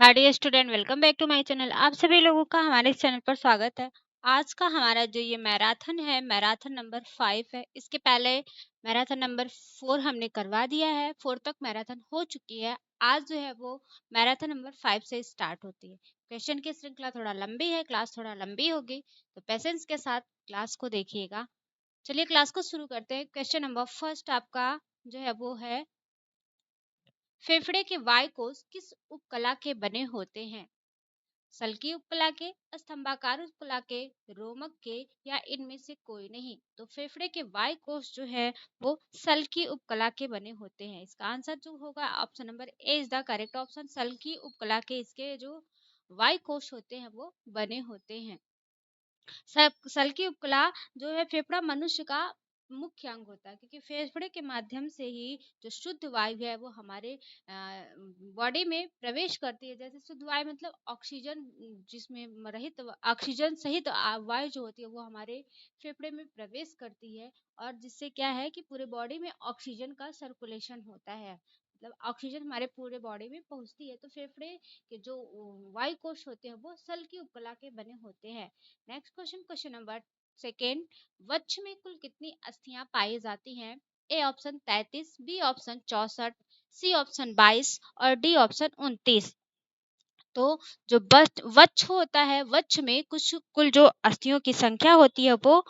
Hi dear student, welcome back to my channel. आप सभी लोगों का हमारे चैनल पर स्वागत है। आज का हमारा जो ये मैराथन है, मैराथन नंबर 5 है। इसके पहले मैराथन नंबर 4 हमने करवा दिया है। 4 तक मैराथन हो चुकी है। आज जो है वो मैराथन नंबर 5 से स्टार्ट होती है। क्वेश्चन की श्रृंखला थोड़ा लंबी है, क्लास थोड़ा लंबी होगी, तो पेशेंस के साथ क्लास को देखिएगा। चलिए क्लास को शुरू करते हैं। क्वेश्चन नंबर फर्स्ट आपका जो है वो है, फेफड़े के वायु कोश किस उपकला के बने होते हैं? सल्की उपकला के, स्तंभाकार उपकला के, रोमक के या इनमें से कोई नहीं। तो फेफड़े के वायु कोश जो है वो सल्की उपकला के बने होते हैं। इसका आंसर जो होगा option number A is the correct option. सल्की उपकला के इसके जो वायु कोश होते हैं वो बने होते हैं। सल्की उपकला जो है फेफड़ा मनुष्य का मुख्य अंग होता है, क्योंकि फेफड़े के माध्यम से ही जो शुद्ध वायु है वो हमारे बॉडी में प्रवेश करती है। जैसे शुद्ध वायु मतलब ऑक्सीजन, जिसमें रहित ऑक्सीजन सहित वायु जो होती है वो हमारे फेफड़े में प्रवेश करती है, और जिससे क्या है कि पूरे बॉडी में ऑक्सीजन का सर्कुलेशन होता है, मतलब ऑक्सीजन हमारे पूरे बॉडी में पहुंचती है। तो फेफड़े के जो वायु कोश होते हैं वो सल्की उपकला के बने होते हैं। Next question, question number second, वक्ष में कुल कितनी अस्थियां पाई जाती हैं? A option 33, B option 64, C option 22 और डी ऑप्शन 29। तो जो वक्ष होता है, वक्ष में कुछ कुल जो अस्थियों की संख्या होती है वो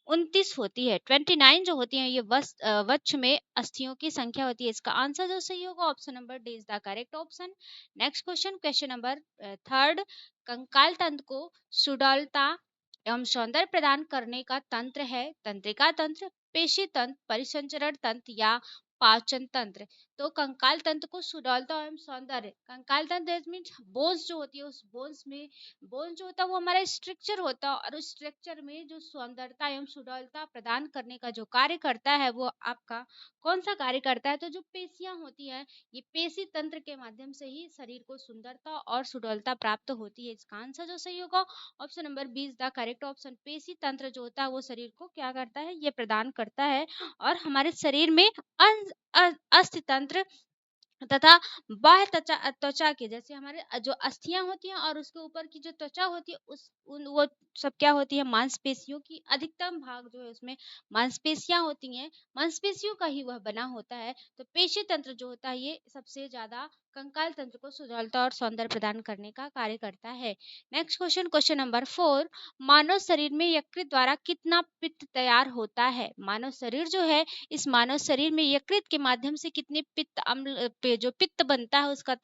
29 होती है। 29 जो होती है ये वक्ष में अस्थियों की संख्या होती है। इसका आंसर जो सही होगा option number D is the correct option. Next question, question number third, कंकाल तंत्र को सुडौलता एवं सौंदर्य प्रदान करने का तंत्र है तंत्रिका तंत्र, पेशी तंत्र, परिसंचरण तंत्र या पाचन तंत्र। तो कंकाल तंत्र को सुडौलता एवं सौंदर्य, कंकाल तंत्र मीन्स बोन्स जो होती है, उस बोन्स में बोन जो होता है वो हमारा स्ट्रक्चर होता है, और उस स्ट्रक्चर में जो सौंदर्यता एवं सुडौलता प्रदान करने का जो कार्य करता है वो आपका कौन सा कार्य करता है? तो जो पेशियां होती हैं, ये पेशी तंत्र के माध्यम से ही शरीर को सुंदरता और सुडौलता प्राप्त होती है। इसका आंसर जो सही होगा option number B is the correct option. पेशी तंत्र जो होता है वो शरीर को क्या करता है? ये प्रदान करता है, और हमारे शरीर में अस्थि तंत्र तथा बाह्य त्वचा त्वचा के, जैसे हमारे जो अस्थियां होती हैं और उसके ऊपर की जो त्वचा होती है वो सब क्या होती है? मांसपेशियों की अधिकतम भाग जो है उसमें मांसपेशियां होती हैं, मांसपेशियों का ही वह बना होता है। तो पेशी तंत्र जो होता है ये सबसे ज्यादा कंकाल तंत्र को सुडौलता और सौंदर्य प्रदान करने का कार्य करता है। नेक्स्ट क्वेश्चन, क्वेश्चन नंबर 4, मानव शरीर में यकृत द्वारा कितना पित्त तैयार होता है? मानव शरीर जो है, इस मानव शरीर में यकृत के माध्यम से कितने पित्त अम्ल पे जो पित्त बनता है उसका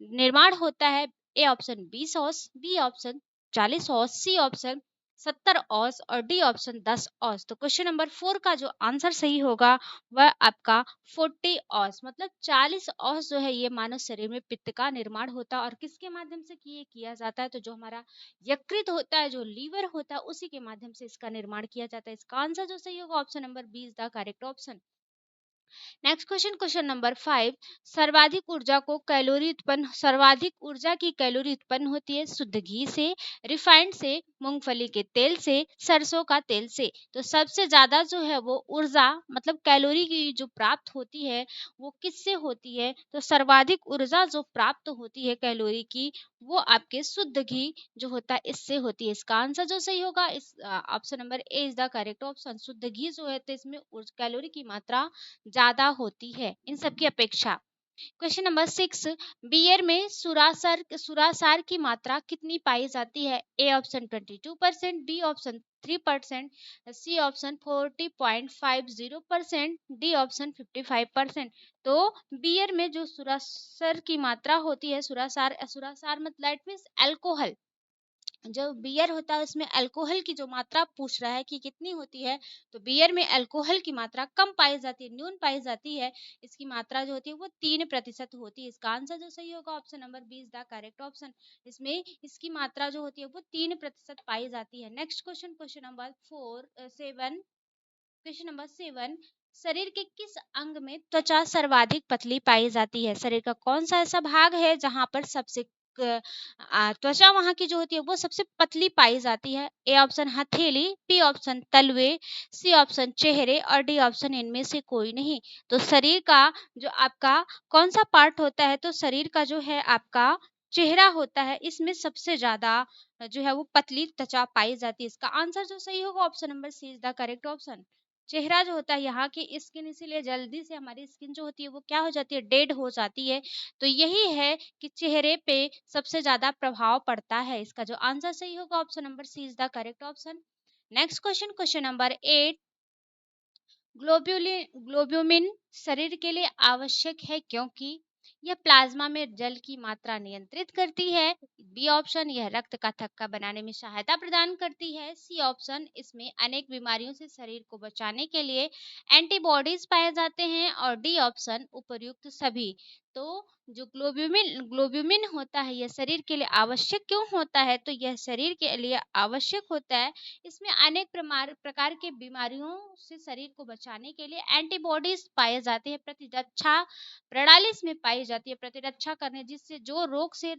निर्माण होता है? A option 20 ounce, B option 40 ounce, C option 70 ounce और डी ऑप्शन 10 औंस। तो क्वेश्चन नंबर 4 का जो आंसर सही होगा वह आपका 40 औंस, मतलब 40 औंस जो है ये मानव शरीर में पित्त का निर्माण होता है। और किसके माध्यम से किया जाता है? तो जो हमारा यकृत होता है, जो लीवर होता है, उसी के माध्यम से इसका निर्माण किया जाता है। इसका आंसर जो सही होगा option number B is the correct option. Next question, question number 5, सर्वाधिक ऊर्जा की कैलोरी उत्पन्न होती है शुद्ध घी से, रिफाइंड से, मूंगफली के तेल से, सरसों का तेल से। तो सबसे ज्यादा जो है वो ऊर्जा मतलब कैलोरी की जो प्राप्त होती है वो किससे होती है? तो सर्वाधिक ऊर्जा जो प्राप्त होती है कैलोरी की वो आपके शुद्ध घी जो होता है इससे होती है। इसका आंसर जो सही होगा इस option number A is the correct option. शुद्ध घी जो है तो इसमें कैलोरी की मात्रा ज्यादा होती है इन सब की अपेक्षा। क्वेश्चन नंबर 6, बियर में सुरासार की मात्रा कितनी पाई जाती है? A option 22%, B option 3%, C option 40.50%, D option 55%। तो बियर में जो सुरासर की मात्रा होती है, सुरासार सुरासार मतलब दैट मीन्स अल्कोहल, जो बियर होता है उसमें अल्कोहल की जो मात्रा पूछ रहा है कि कितनी होती है, तो बियर में अल्कोहल की मात्रा कम पाई जाती है, न्यून पाई जाती है। इसकी मात्रा जो होती है वो 3% होती है। इसका आंसर जो सही होगा option number B is the correct option. इसमें इसकी मात्रा जो होती है वो 3% पाई जाती है। Next question, question number 7, question number 7, शरीर के किस अंग में त्वचा सर्वाधिक पतली पाई जाती है? शरीर का कौन सा ऐसा भाग है जहां पर सबसे त्वचा वहाँ की जो होती है वो सबसे पतली पाई जाती है? ए ऑप्शन हथेली, बी ऑप्शन तलवे, सी ऑप्शन चेहरे और डी ऑप्शन इनमें से कोई नहीं। तो शरीर का जो आपका कौन सा पार्ट होता है? तो शरीर का जो है आपका चेहरा होता है, इसमें सबसे ज्यादा जो है वो पतली त्वचा पाई जाती है। इसका आंसर जो सही होगा option number C is the correct option. चेहरा जो होता है, यहाँ की स्किन इसीलिए जल्दी से हमारी स्किन जो होती है वो क्या हो जाती है, डेड हो जाती है। तो यही है कि चेहरे पे सबसे ज्यादा प्रभाव पड़ता है। इसका जो आंसर सही होगा option number C is the correct option. Next question, question number 8, ग्लोब्यूमिन शरीर के लिए आवश्यक है क्योंकि यह प्लाज्मा में जल की मात्रा नियंत्रित करती है। बी ऑप्शन, यह रक्त का थक्का बनाने में सहायता प्रदान करती है। सी ऑप्शन, इसमें अनेक बीमारियों से शरीर को बचाने के लिए एंटीबॉडीज पाए जाते हैं। और डी ऑप्शन, उपर्युक्त सभी। तो जो ग्लोब्यूमिन होता है यह शरीर के लिए आवश्यक क्यों होता है? तो यह शरीर के लिए आवश्यक होता है, इसमें अनेक प्रकार के बीमारियों से शरीर को बचाने के लिए एंटीबॉडीज पाए जाते हैं, प्रतिरक्षा प्रणाली इसमें पाई जाती है, प्रतिरक्षा करने जिससे जो रोग से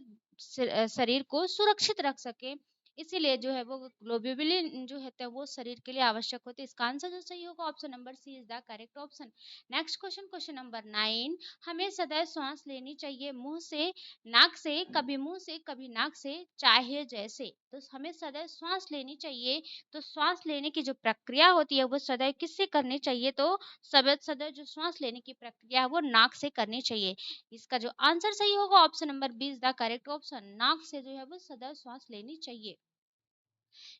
शरीर को सुरक्षित रख सके। इसीलिए जो है वो ग्लोब्यूलिन जो है वो शरीर के लिए आवश्यक होते हैं। इसका आंसर जो सही होगा option number C is the correct option. Next question, question number 9, हमें सदैव सांस लेनी चाहिए मुंह से, नाक से, कभी मुंह से कभी नाक से, चाहे जैसे। तो हमें सदैव सांस लेनी चाहिए, तो सांस लेने की जो प्रक्रिया होती है वो सदैव किससे करनी चाहिए? तो सदैव जो सांस लेने की प्रक्रिया है वो नाक से करनी चाहिए। इसका जो आंसर सही होगा option number B is the correct option. नाक से जो है वो सदैव सांस लेनी चाहिए।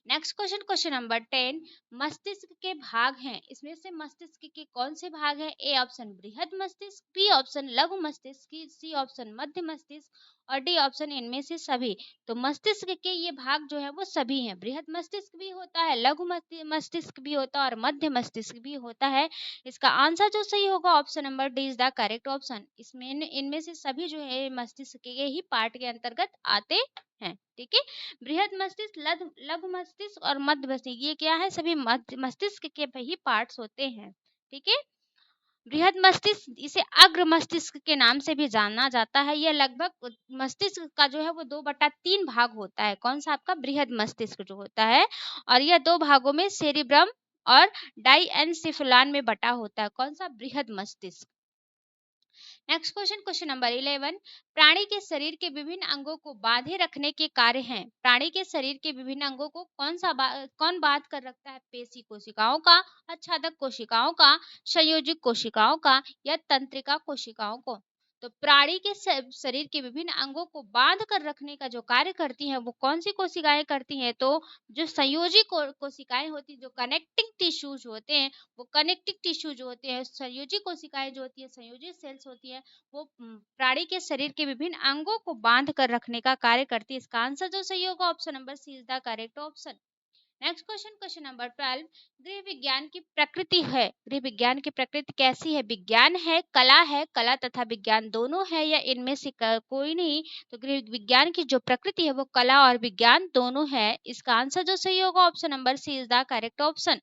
नेक्स्ट क्वेश्चन, क्वेश्चन नंबर 10, मस्तिष्क के भाग हैं, इसमें से मस्तिष्क के कौन से भाग हैं? ए ऑप्शन बृहद मस्तिष्क, बी ऑप्शन लघु मस्तिष्क, सी ऑप्शन मध्य मस्तिष्क और डी ऑप्शन इनमें से सभी। तो मस्तिष्क के ये भाग जो है वो सभी हैं, बृहद मस्तिष्क भी होता है, लघु मस्तिष्क भी होता है और मध्य मस्तिष्क भी होता है। इसका आंसर जो सही होगा option number D is the correct option. इसमें इनमें से सभी जो है मस्तिष्क के ही पार्ट के अंतर्गत आते हैं। ठीक है, बृहद मस्तिष्क, लघु मस्तिष्क और मध्य मस्तिष्क, ये क्या है? सभी मस्तिष्क के ही पार्ट्स होते हैं। ठीक है, बृहद मस्तिष्क, इसे अग्र मस्तिष्क के नाम से भी जाना जाता है। यह लगभग मस्तिष्क का जो है वो 2/3 भाग होता है। कौन सा? आपका बृहद मस्तिष्क जो होता है, और यह 2 भागों में सेरिब्रम और डाइएन्सेफेलॉन में बटा होता है। कौन सा? बृहद मस्तिष्क। नेक्स्ट क्वेश्चन, क्वेश्चन नंबर 11, प्राणी के शरीर के विभिन्न अंगों को बांधे रखने के कार्य हैं। प्राणी के शरीर के विभिन्न अंगों को कौन बांध कर रखता है? पेशी कोशिकाओं का, अच्छादक कोशिकाओं का, संयोजक कोशिकाओं का या तंत्रिका कोशिकाओं को? तो प्राणी के शरीर के विभिन्न अंगों को बांध कर रखने का जो कार्य करती हैं वो कौन सी कोशिकाएं करती हैं? तो जो संयोजी कोशिकाएं होती हैं, जो कनेक्टिंग टिश्यूज होते हैं, वो कनेक्टिव टिश्यू जो होते हैं, संयोजी कोशिकाएं जो होती है, संयोजी सेल्स होती है, वो प्राणी के शरीर के विभिन्न अंगों को बांध कर रखने का कार्य करती है। इसका आंसर जो सही होगा option number C is the correct option. Next question, question number 12, गृह विज्ञान की प्रकृति है। गृह विज्ञान की प्रकृति कैसी है? विज्ञान है, कला तथा विज्ञान दोनों है या इनमें से कोई नहीं? तो गृह विज्ञान की जो प्रकृति है वो कला और विज्ञान दोनों है। इसका आंसर जो सही होगा option number C is the correct option.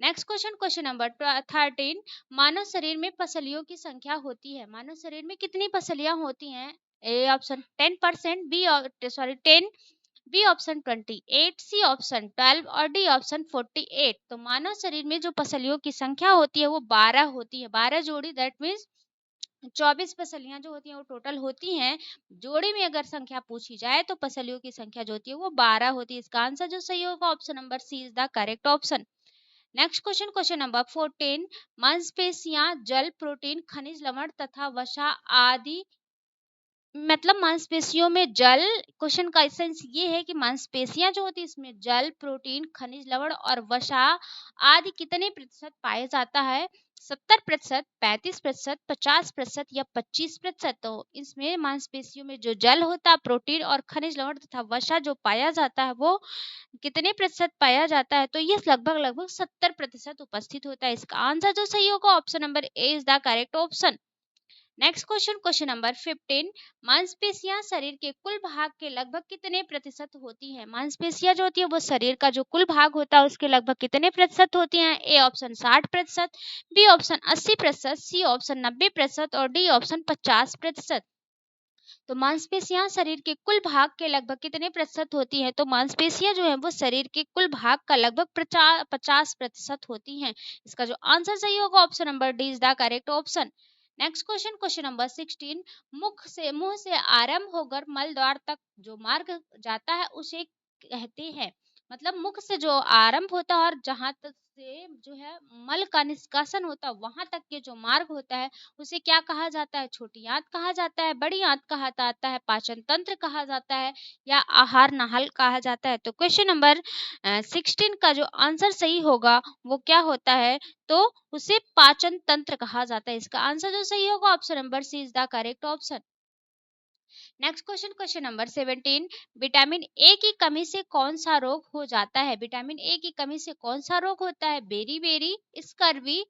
Next question, question number 13, मानव शरीर में पसलियों की संख्या होती है। मानव शरीर में कितनी पसलियां होती हैं? A option 10%, B 10, B option 28, C option 12 और डी ऑप्शन 48। तो मानव शरीर में जो पसलियों की संख्या होती है वो 12 होती है, 12 जोड़ी, दैट मीन्स 24 पसलियां जो होती हैं वो टोटल होती हैं। जोड़ी में अगर संख्या पूछी जाए तो पसलियों की संख्या जो होती है वो 12 होती है। इसका आंसर जो सही होगा option number C is the correct option. Next question, question number 14, मांसपेशियां जल, प्रोटीन, खनिज लवण तथा वसा आदि, मतलब मांसपेशियों में जल, क्वेश्चन का सेंस ये है कि मांसपेशियां जो होती है इसमें जल, प्रोटीन, खनिज लवण और वसा आदि कितने प्रतिशत पाया जाता है? 70%, 35%, 50% या 25%। तो इसमें मांसपेशियों में जो जल होता है, प्रोटीन और खनिज लवण तथा वसा जो पाया जाता है वो कितने प्रतिशत पाया जाता है? तो ये लगभग 70% उपस्थित होता है। इसका आंसर जो सही होगा option number A is the correct option. Next question, question number 15, मांसपेशियां शरीर के कुल भाग के लगभग कितने प्रतिशत होती हैं? मांसपेशियां जो होती है वो शरीर का जो कुल भाग होता है उसके लगभग कितने प्रतिशत होती हैं? A option 60%, B option 80%, C option 90% और डी ऑप्शन 50%। तो मांसपेशियां शरीर के कुल भाग के लगभग कितने प्रतिशत होती हैं? तो मांसपेशियां जो है वो शरीर के कुल भाग का लगभग 50% होती हैं। इसका जो आंसर सही होगा option number D is the correct option. Next question, question number 16। मुंह से आरंभ होकर मल द्वार तक जो मार्ग जाता है उसे कहते हैं। मतलब मुख से जो आरंभ होता है और जहां तक से जो है मल का निष्कासन होता है वहां तक के जो मार्ग होता है उसे क्या कहा जाता है? छोटी आंत कहा जाता है, बड़ी आंत कहा जाता है, पाचन तंत्र कहा जाता है या आहार नाल कहा जाता है? तो क्वेश्चन नंबर 16 का जो आंसर सही होगा वो क्या होता है? तो उसे पाचन तंत्र कहा जाता है। इसका आंसर जो सही होगा option number C is the correct option. Next question, question number 17। Vitamin A की कमी से कौन सा रोग हो जाता है? विटामिन ए की कमी से कौन सा रोग होता है? बेरी बेरी, स्कर्वी,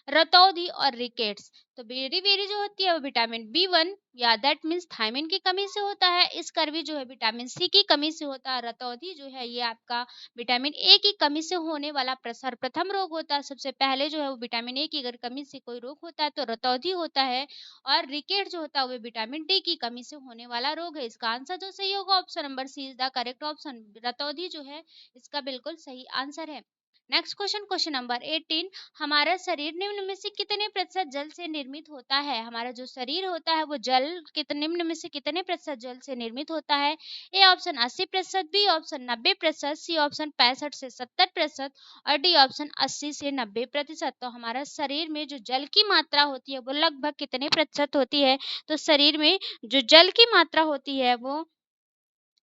रतौंधी और रिकेट्स। तो बेरी बेरी जो होती है वो विटामिन बी 1 या दैट मीन्स थायमिन की कमी से होता है। स्कर्वी जो है विटामिन सी की कमी से होता है। रतौंधी जो है ये आपका विटामिन ए की कमी से होने वाला सर्वप्रथम रोग होता है। सबसे पहले जो है वो विटामिन ए की अगर कमी से कोई रोग होता है तो रतौंधी होता है। और रिकेट जो होता है वो विटामिन डी की कमी से होने वाला रोग है। इसका आंसर जो सही होगा option number C is the correct option. रतौंधी जो है इसका बिल्कुल सही आंसर है। Next question, question number 18। हमारा शरीर निम्न में से कितने प्रतिशत जल से निर्मित होता है? हमारा जो शरीर होता है वो जल कितने निम्न में से कितने प्रतिशत जल से निर्मित होता है? A option 80%, B option 90%, C option 65 से 70% और डी ऑप्शन 80 से 90%। तो हमारा शरीर में जो जल की मात्रा होती है वो लगभग कितने प्रतिशत होती है? तो शरीर में जो जल की मात्रा होती है वो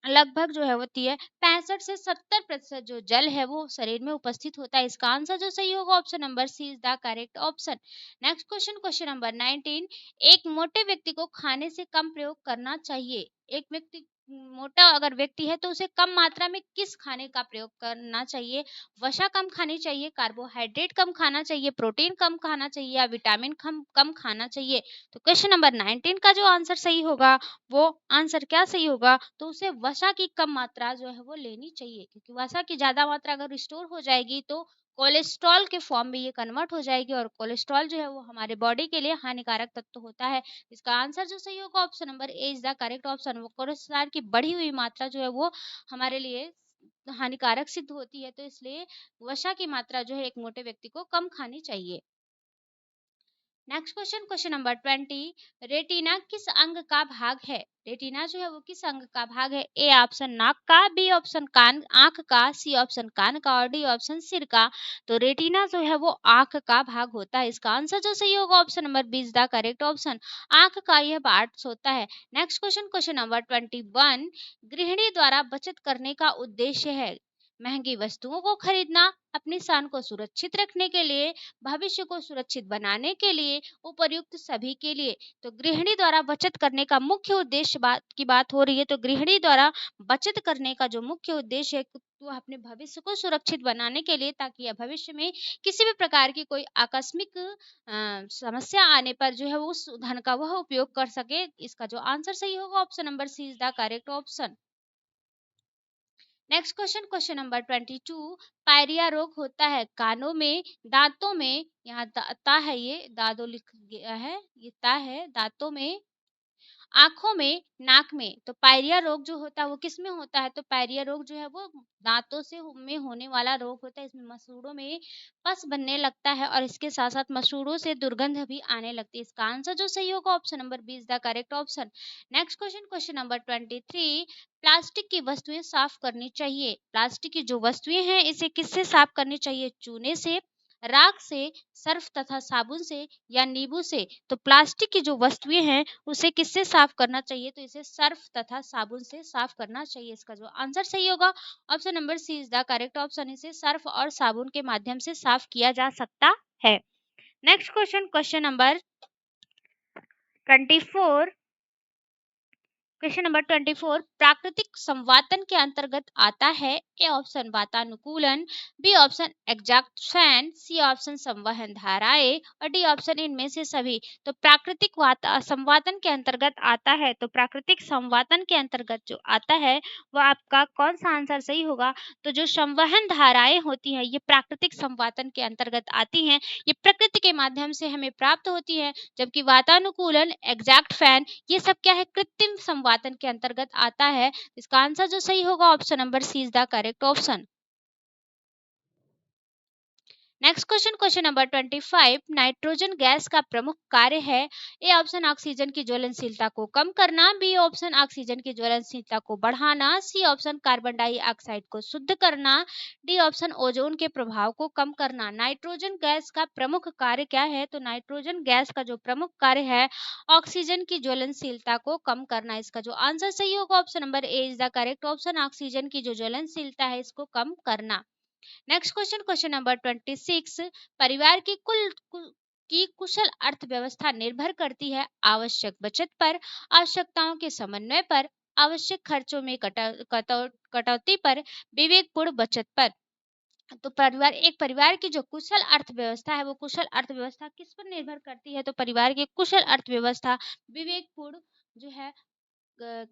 लगभग जो है होती है 65 से 70% जो जल है वो शरीर में उपस्थित होता है। इसका आंसर जो सही होगा option number C is the correct option. Next question, question number 19। एक मोटे व्यक्ति को खाने से कम प्रयोग करना चाहिए। एक व्यक्ति मोटा अगर व्यक्ति है तो उसे कम मात्रा में किस खाने का प्रयोग करना चाहिए? वसा कम खानी चाहिए, कार्बोहाइड्रेट कम खाना चाहिए, प्रोटीन कम खाना चाहिए या विटामिन कम कम खाना चाहिए? तो क्वेश्चन नंबर 19 का जो आंसर सही होगा वो आंसर क्या सही होगा? तो उसे वसा की कम मात्रा जो है वो लेनी चाहिए, क्योंकि वसा की ज्यादा मात्रा अगर स्टोर हो जाएगी तो कोलेस्ट्रॉल के फॉर्म में ये कन्वर्ट हो जाएगी और कोलेस्ट्रॉल जो है वो हमारे बॉडी के लिए हानिकारक तत्व होता है। इसका आंसर जो सही होगा option number A is the correct option. वो कोलेस्ट्रॉल की बढ़ी हुई मात्रा जो है वो हमारे लिए हानिकारक सिद्ध होती है, तो इसलिए वसा की मात्रा जो है एक मोटे व्यक्ति को कम खानी चाहिए। Next question, question number 20। Retina किस अंग का भाग है? रेटिना जो है वो किस अंग का भाग है? ए ऑप्शन नाक का, बी ऑप्शन कान आंख का, सी ऑप्शन कान का और डी ऑप्शन सिर का। तो रेटिना जो है वो आंख का भाग होता है। इसका आंसर जो सही होगा option number B is the correct option. आंख का यह पार्ट होता है। Next question, question number 21। गृहिणी द्वारा बचत करने का उद्देश्य है महंगी वस्तुओं को खरीदना, अपनी शान को सुरक्षित रखने के लिए, भविष्य को सुरक्षित बनाने के लिए, उपर्युक्त सभी के लिए। तो गृहिणी द्वारा बचत करने का मुख्य उद्देश्य बात हो रही है। तो गृहिणी द्वारा बचत करने का जो मुख्य उद्देश्य है वो अपने भविष्य को सुरक्षित बनाने के लिए, ताकि यह भविष्य में किसी भी प्रकार की कोई आकस्मिक समस्या आने पर जो है वो उस धन का वह उपयोग कर सके। इसका जो आंसर सही होगा option number C is the correct option. Next question, question number 22। Pyorrhoea रोग होता है कानों में, दांतों में, यहाँ ता है, ये दादो लिख गया है, ये ता है, दांतों में, आँखों में, नाक में। तो पायरिया रोग जो होता है वो किस में होता है? तो पायरिया रोग जो है वो दांतों से में होने वाला रोग होता है। इसमें मसूड़ों में पस बनने लगता है और इसके साथ साथ मसूड़ों से दुर्गंध भी आने लगती है। इसका आंसर जो सही होगा option number B is the correct option. Next question, question number 23। Plastic की वस्तुएं साफ करनी चाहिए। प्लास्टिक की जो वस्तुएं हैं इसे किससे साफ करनी चाहिए? चूने से, राख से, सर्फ तथा साबुन से या नींबू से? तो प्लास्टिक की जो वस्तुएं हैं उसे किससे साफ करना चाहिए? तो इसे सर्फ तथा साबुन से साफ करना चाहिए। इसका जो आंसर सही होगा option number C is the correct option. इसे सर्फ और साबुन के माध्यम से साफ किया जा सकता है। Next question, question number 24। Question number 24 प्राकृतिक संवातन के अंतर्गत आता है। ए ऑप्शन वातानुकूलन, बी ऑप्शन एग्जैक्शन, सी ऑप्शन संवहन धाराएं और डी ऑप्शन इनमें से सभी। तो प्राकृतिक संवातन के अंतर्गत आता है, तो प्राकृतिक संवातन के अंतर्गत जो आता है वह आपका कौन सा आंसर सही होगा? तो जो संवहन धाराएं होती हैं ये प्राकृतिक संवातन के अंतर्गत आती हैं, ये प्रकृति के माध्यम से हमें प्राप्त होती है। जबकि वातानुकूलन, एग्जैक्ट फैन, ये सब क्या है? कृत्रिम संवातन के अंतर्गत आता है। इसका आंसर जो सही होगा option number C is the correct option. Next question, question number 25 nitrogen gas का प्रमुख कार्य है। ए ऑप्शन ऑक्सीजन की ज्वलनशीलता को कम करना, बी ऑप्शन ऑक्सीजन की ज्वलनशीलता को बढ़ाना, सी ऑप्शन कार्बन डाइऑक्साइड को शुद्ध करना, डी ऑप्शन ओजोन के प्रभाव को कम करना। नाइट्रोजन गैस का प्रमुख कार्य क्या है? तो नाइट्रोजन गैस का जो प्रमुख कार्य है ऑक्सीजन की ज्वलनशीलता को कम करना। इसका जो आंसर सही होगा option number A is the correct option, oxygen की जो ज्वलनशीलता है इसको कम करना। नेक्स्ट क्वेश्चन, क्वेश्चन नंबर 26 परिवार की की कुशल अर्थव्यवस्था निर्भर करती है आवश्यक बचत पर, आवश्यकताओं के समन्वय पर, आवश्यक खर्चों में कटौती पर, विवेकपूर्ण बचत पर। तो परिवार की जो कुशल अर्थव्यवस्था है वो कुशल अर्थव्यवस्था किस पर निर्भर करती है? तो परिवार की कुशल अर्थव्यवस्था विवेकपूर्ण जो है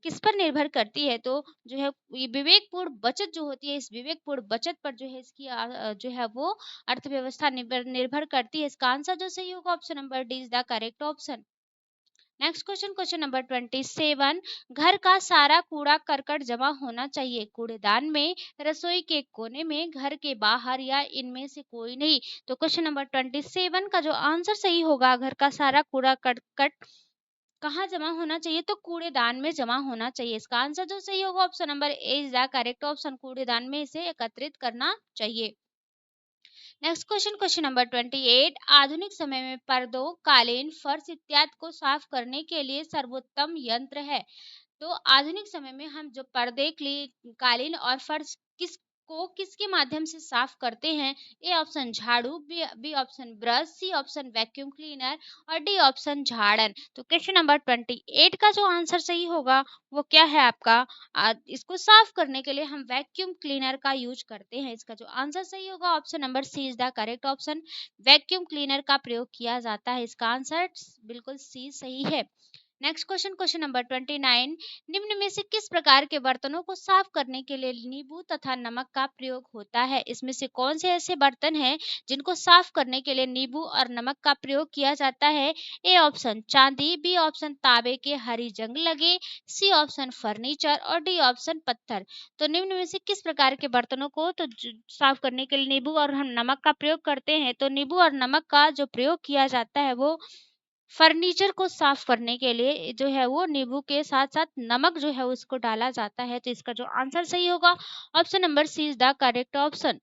किस पर निर्भर करती है? तो जो है ये विवेकपूर्ण बचत जो होती है, इस विवेकपूर्ण बचत पर जो है इसकी जो है वो अर्थव्यवस्था निर्भर निर्भर करती है। इसका आंसर जो सही होगा option number D is the correct option. Next question, question number 27 घर का सारा कूड़ा करकट जमा होना चाहिए कूड़ेदान में, रसोई के कोने में, घर के बाहर या इनमें से कोई नहीं। तो क्वेश्चन नंबर 27 का जो आंसर सही होगा घर का सारा कूड़ा करकट कहाँ जमा होना चाहिए? तो कूड़ेदान में जमा होना चाहिए। इसका आंसर जो सही होगा option number A is the correct option, कूड़ेदान में इसे एकत्रित करना चाहिए। नेक्स्ट क्वेश्चन, क्वेश्चन नंबर 28 आधुनिक समय में पर्दों, कालीन, फर्श इत्यादि को साफ करने के लिए सर्वोत्तम यंत्र है। तो आधुनिक समय में हम जो पर्दे, कालीन और फर्श किसके माध्यम से साफ करते हैं? ए ऑप्शन झाड़ू, B option brush, C option vacuum cleaner और डी ऑप्शन झाड़न। तो क्वेश्चन नंबर 28 का जो आंसर सही होगा वो क्या है आपका? इसको साफ करने के लिए हम वैक्यूम क्लीनर का यूज करते हैं। इसका जो आंसर सही होगा option number C is the correct option, vacuum cleaner का प्रयोग किया जाता है। इसका आंसर बिल्कुल सी सही है। नेक्स्ट क्वेश्चन, क्वेश्चन नंबर 29 निम्न में से किस प्रकार के बर्तनों को साफ करने के लिए नींबू तथा नमक का प्रयोग होता है? इसमें से कौन से ऐसे बर्तन हैं जिनको साफ करने के लिए नींबू और नमक का प्रयोग किया जाता है? ए ऑप्शन चांदी, बी ऑप्शन तांबे के हरी जंग लगे, सी ऑप्शन फर्नीचर और डी ऑप्शन पत्थर। तो निम्न में से किस प्रकार के बर्तनों को साफ करने के लिए नींबू और हम नमक का प्रयोग करते हैं? तो नींबू और नमक का जो प्रयोग किया जाता है वो फर्नीचर को साफ करने के लिए जो है वो नींबू के साथ साथ नमक जो है उसको डाला जाता है। तो इसका जो आंसर सही होगा option number C is the correct option.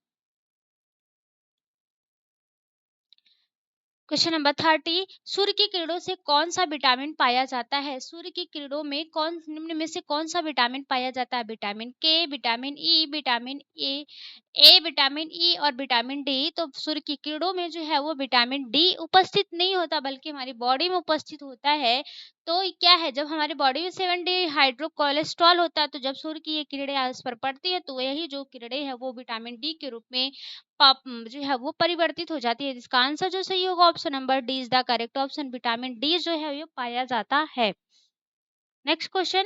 Question number 30 सूर्य की किरणों से कौन सा विटामिन पाया जाता है? सूर्य की किरणों में निम्न में से कौन सा विटामिन पाया जाता है? विटामिन के, vitamin E, vitamin A, vitamin E और विटामिन डी। तो सूर्य की किरणों में जो है वो विटामिन डी उपस्थित नहीं होता बल्कि हमारी बॉडी में उपस्थित होता है। तो क्या है, जब हमारी बॉडी में 7 डी हाइड्रो कोलेस्ट्रॉल होता है तो जब सूर्य की ये किरणें उस पर पड़ती है तो यही जो किरणें हैं वो विटामिन डी के रूप में जो है वो परिवर्तित हो जाती है। इसका आंसर जो सही होगा option number D is the correct option, vitamin D जो है ये पाया जाता है। नेक्स्ट क्वेश्चन,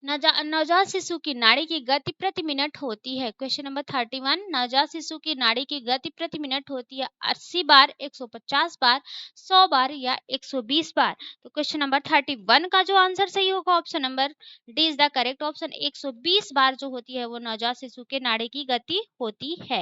नवजात शिशु की नाड़ी की गति प्रति मिनट होती है। क्वेश्चन नंबर 31 नवजात शिशु की नाड़ी की गति प्रति मिनट होती है 80 बार, 150 बार, 100 बार या 120 बार। तो क्वेश्चन नंबर 31 का जो आंसर सही होगा option number D is the correct option, 120 बार जो होती है वो नवजात शिशु के नाड़ी की गति होती है।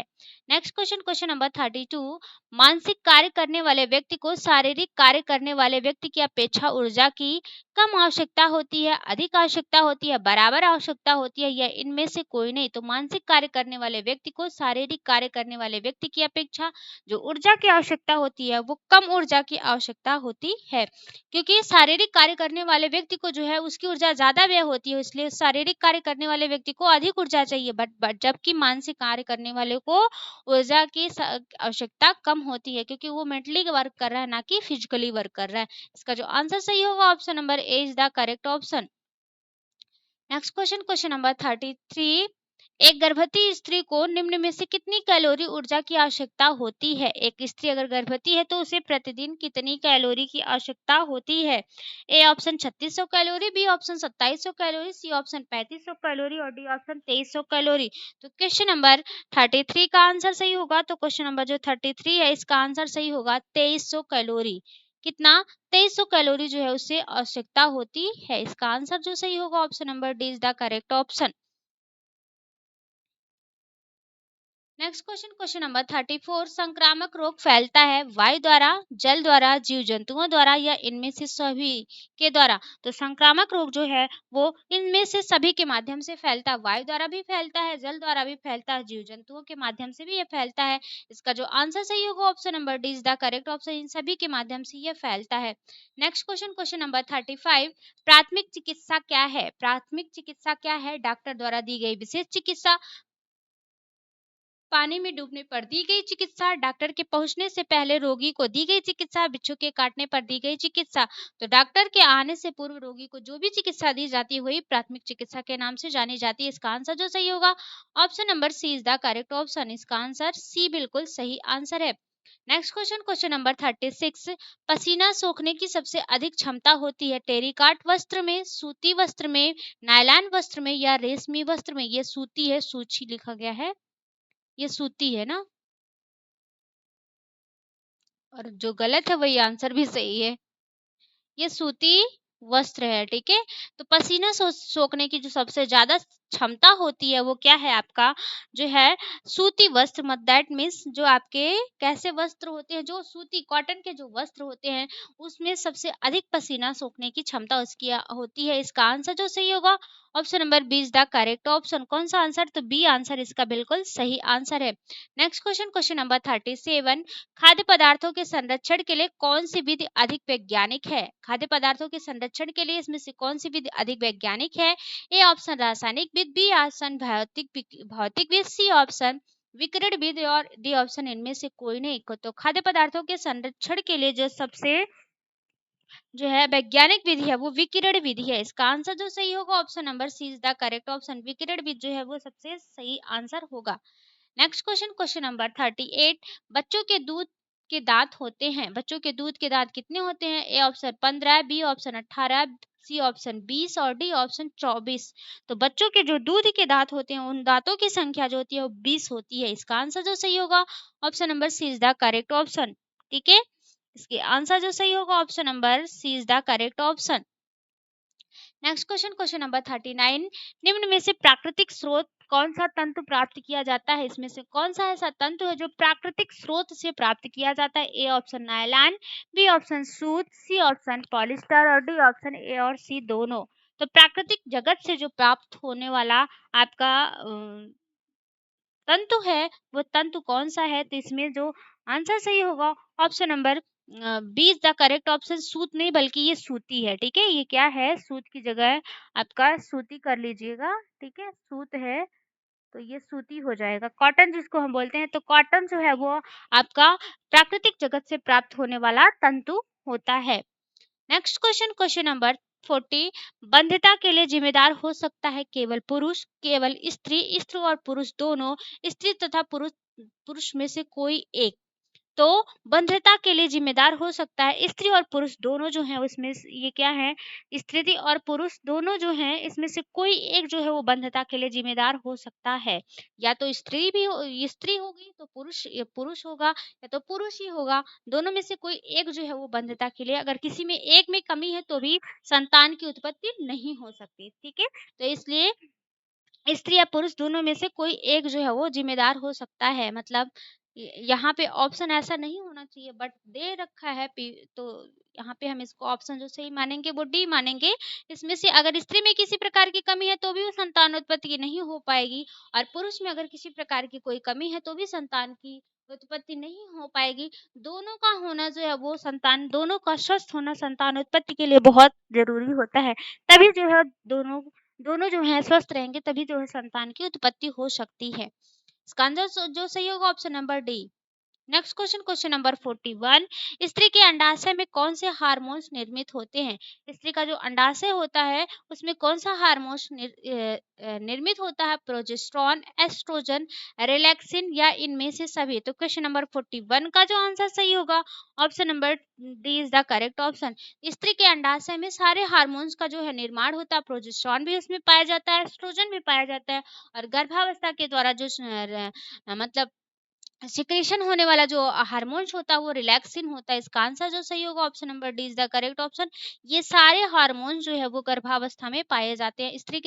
नेक्स्ट क्वेश्चन, क्वेश्चन नंबर 32 मानसिक कार्य करने वाले व्यक्ति को शारीरिक कार्य करने वाले व्यक्ति की अपेक्षा ऊर्जा की कम आवश्यकता होती है, अधिक आवश्यकता होती है, बराबर आवश्यकता होती है या इनमें से कोई नहीं? तो मानसिक कार्य करने वाले व्यक्ति को शारीरिक कार्य करने वाले व्यक्ति की अपेक्षा जो ऊर्जा की आवश्यकता होती है वो कम ऊर्जा की आवश्यकता होती है, क्योंकि शारीरिक कार्य करने वाले व्यक्ति को जो है उसकी ऊर्जा ज्यादा व्यय होती है, इसलिए शारीरिक कार्य करने वाले व्यक्ति को अधिक ऊर्जा चाहिए। बट जबकि मानसिक कार्य करने वाले को ऊर्जा की आवश्यकता कम होती है, क्योंकि वो मेंटली वर्क कर रहा है ना कि फिजिकली वर्क कर रहा है। इसका जो आंसर सही होगा option number A is the correct option. Next question, question number 33। एक गर्भवती स्त्री को निम्न में से कितनी कैलोरी ऊर्जा की आवश्यकता होती है? एक स्त्री अगर गर्भवती है तो उसे प्रतिदिन कितनी कैलोरी की आवश्यकता होती है? A option 3600 calorie, B option 2700 calorie, C option 3500 calorie और डी ऑप्शन 2300 कैलोरी। तो क्वेश्चन नंबर 33 का आंसर सही होगा। तो क्वेश्चन नंबर जो 33 है इसका आंसर सही होगा 2300 कैलोरी। कितना? 2300 कैलोरी जो है उससे आवश्यकता होती है। इसका आंसर जो सही होगा option number D is the correct option. Next question, question number 34। संक्रामक रोग फैलता है वायु द्वारा, जल द्वारा, जीव जंतुओं द्वारा या इनमें से सभी के द्वारा? तो संक्रामक रोग जो है वो इनमें से सभी के माध्यम से फैलता है। वायु द्वारा भी फैलता है, जल द्वारा भी फैलता है, जीव जंतुओं के माध्यम से भी ये फैलता है। इसका जो आंसर सही होगा option number D is the correct option. इन सभी के माध्यम से ये फैलता है। Next question, question number 35। प्राथमिक चिकित्सा क्या है? प्राथमिक चिकित्सा क्या है? डॉक्टर द्वारा दी गई विशेष चिकित्सा, पानी में डूबने पर दी गई चिकित्सा, डॉक्टर के पहुंचने से पहले रोगी को दी गई चिकित्सा, बिच्छू के काटने पर दी गई चिकित्सा। तो डॉक्टर के आने से पूर्व रोगी को जो भी चिकित्सा दी जाती है वही प्राथमिक चिकित्सा के नाम से जानी जाती है। इसका आंसर जो सही होगा option number C is the correct option. इसका आंसर सी बिल्कुल सही आंसर है। Next question, question number 36। पसीना सोखने की सबसे अधिक क्षमता होती है टेरिकॉट वस्त्र में, सूती वस्त्र में, नायलॉन वस्त्र में या रेशमी वस्त्र में? ये सूती है, सूची लिखा गया है, ये सूती है ना, और जो गलत है वही आंसर भी सही है। ये सूती वस्त्र है, ठीक है। तो पसीना सोखने की जो सबसे ज्यादा क्षमता होती है वो क्या है आपका, जो है सूती वस्त्र। मत दैट मीन्स जो आपके कैसे वस्त्र होते हैं, जो सूती कॉटन के जो वस्त्र होते हैं उसमें सबसे अधिक पसीना सोखने की क्षमता उसकी होती है। इसका आंसर जो सही होगा option number B is the correct option. कौन सा आंसर? तो बी आंसर इसका बिल्कुल सही आंसर है। Next question, question number 37। खाद्य पदार्थों के संरक्षण के लिए कौन सी विधि अधिक वैज्ञानिक है? खाद्य पदार्थों के संरक्षण के लिए इसमें से कौन सी विधि अधिक वैज्ञानिक है? ए ऑप्शन रासायनिक विधि, बी ऑप्शन भौतिक विधि, सी ऑप्शन विकिरण विधि और डी ऑप्शन इनमें से कोई नहीं। तो खाद्य पदार्थों के संरक्षण के लिए जो सबसे जो है वैज्ञानिक विधि है वो विकिरण विधि है। इसका आंसर जो सही होगा option number C is the correct option. विकिरण विधि जो है वो सबसे सही आंसर होगा। Next question, question number 38। बच्चों के दूध के दांत होते हैं, बच्चों के दूध के दांत कितने होते हैं? A option 15, B option 18, C option 20 और डी ऑप्शन 24। तो बच्चों के जो दूध के दांत होते हैं उन दांतों की संख्या जो होती है वो 20 होती है। इसका आंसर जो सही होगा option number C is the correct option, ठीक है। इसके आंसर जो सही होगा option number C is the correct option. Next question, question number 39। निम्न में से प्राकृतिक स्रोत कौन सा तंतु प्राप्त किया जाता है? इसमें से कौन सा ऐसा तंतु है जो प्राकृतिक स्रोत से प्राप्त किया जाता है? A option nylon, B option सूत, सी ऑप्शन पॉलिस्टर और डी ऑप्शन ए और सी दोनों। तो प्राकृतिक जगत से जो प्राप्त होने वाला आपका तंतु है वो तंतु कौन सा है? तो इसमें जो आंसर सही होगा option number B is the correct option. सूत नहीं बल्कि ये सूती है, ठीक है। ये क्या है? सूत की जगह आपका सूती कर लीजिएगा, ठीक है। सूत है तो ये सूती हो जाएगा। कॉटन जिसको हम बोलते हैं, तो कॉटन जो है वो आपका प्राकृतिक जगत से प्राप्त होने वाला तंतु होता है। Next question, question number 40। बंध्यता के लिए जिम्मेदार हो सकता है केवल पुरुष, केवल स्त्री, स्त्री और पुरुष दोनों, स्त्री तथा पुरुष पुरुष में से कोई एक। तो बंध्यता के लिए जिम्मेदार हो सकता है स्त्री और पुरुष दोनों जो हैं उसमें ये क्या है, स्त्री और पुरुष दोनों जो हैं इसमें से कोई एक जो है वो बंध्यता के लिए जिम्मेदार हो सकता है। या तो स्त्री भी स्त्री होगी तो पुरुष पुरुष होगा, या तो पुरुष ही होगा। दोनों में से कोई एक जो है वो बंध्यता के लिए, अगर किसी में एक में कमी है तो भी संतान की उत्पत्ति नहीं हो सकती, ठीक है। तो इसलिए स्त्री या पुरुष दोनों में से कोई एक जो है वो जिम्मेदार हो सकता है। मतलब यहाँ पे ऑप्शन ऐसा नहीं होना चाहिए बट दे रखा है तो यहाँ पे हम इसको ऑप्शन जो सही मानेंगे वो डी मानेंगे। इसमें से अगर स्त्री में किसी प्रकार की कमी है तो भी वो संतान उत्पत्ति नहीं हो पाएगी, और पुरुष में अगर किसी प्रकार की कोई कमी है तो भी संतान की उत्पत्ति नहीं हो पाएगी। दोनों का होना जो है वो संतान, दोनों का स्वस्थ होना संतान उत्पत्ति के लिए बहुत जरूरी होता है। तभी जो है दोनों दोनों जो है स्वस्थ रहेंगे तभी जो है संतान की उत्पत्ति हो सकती है। इसका आंसर जो सही होगा option number D. Next question number 41। स्त्री के अंडाशय में कौन से हार्मोन्स निर्मित होते हैं? स्त्री का जो अंडाशय होता है उसमें कौन सा हार्मोन्स निर्मित होता है? प्रोजेस्टेरॉन, एस्ट्रोजन, रिलैक्सिन या इनमें से सभी? तो क्वेश्चन नंबर 41 का जो आंसर सही होगा option number D is the correct option. स्त्री के अंडाशय में सारे हार्मोन्स का जो है निर्माण होता है, प्रोजेस्टेरॉन भी उसमें पाया जाता है, एस्ट्रोजन भी पाया जाता है और गर्भावस्था के द्वारा जो मतलब सिक्रीशन होने वाला जो हार्मोन्स होता है वो रिलैक्सिन होता है। इसका आंसर जो सही होगा option number D is the correct option. ये सारे हार्मोन्स जो है वो गर्भावस्था में पाए जाते हैं, स्त्री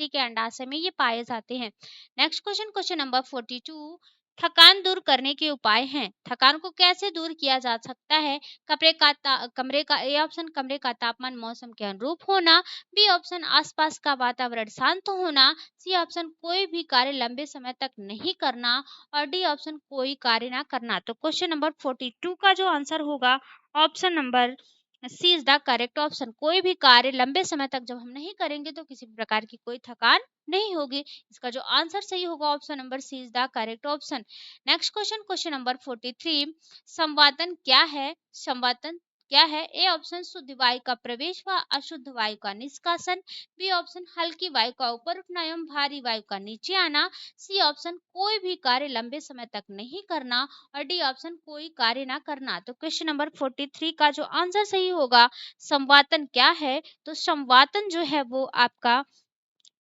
के अंडाशय में ये पाए जाते हैं। Next question number 42। थकान दूर करने के उपाय हैं। थकान को कैसे दूर किया जा सकता है? कमरे का ए ऑप्शन, कमरे का तापमान मौसम के अनुरूप होना। बी ऑप्शन, आसपास का वातावरण शांत होना। सी ऑप्शन, कोई भी कार्य लंबे समय तक नहीं करना और डी ऑप्शन, कोई कार्य ना करना। तो क्वेश्चन नंबर 42 का जो आंसर होगा option number C is the correct option. कोई भी कार्य लंबे समय तक जब हम नहीं करेंगे तो किसी भी प्रकार की कोई थकान नहीं होगी। इसका जो आंसर सही होगा option number C is the correct option. Next question number 43। संवातन क्या है? संवातन क्या है? ए ऑप्शन, शुद्ध वायु का प्रवेश व अशुद्ध वायु का निष्कासन। बी ऑप्शन, हल्की वायु का ऊपर उठना एवं भारी वायु का नीचे आना। सी ऑप्शन, कोई भी कार्य लंबे समय तक नहीं करना और डी ऑप्शन, कोई कार्य ना करना। तो क्वेश्चन नंबर 43 का जो आंसर सही होगा संवातन क्या है? तो संवातन जो है वो आपका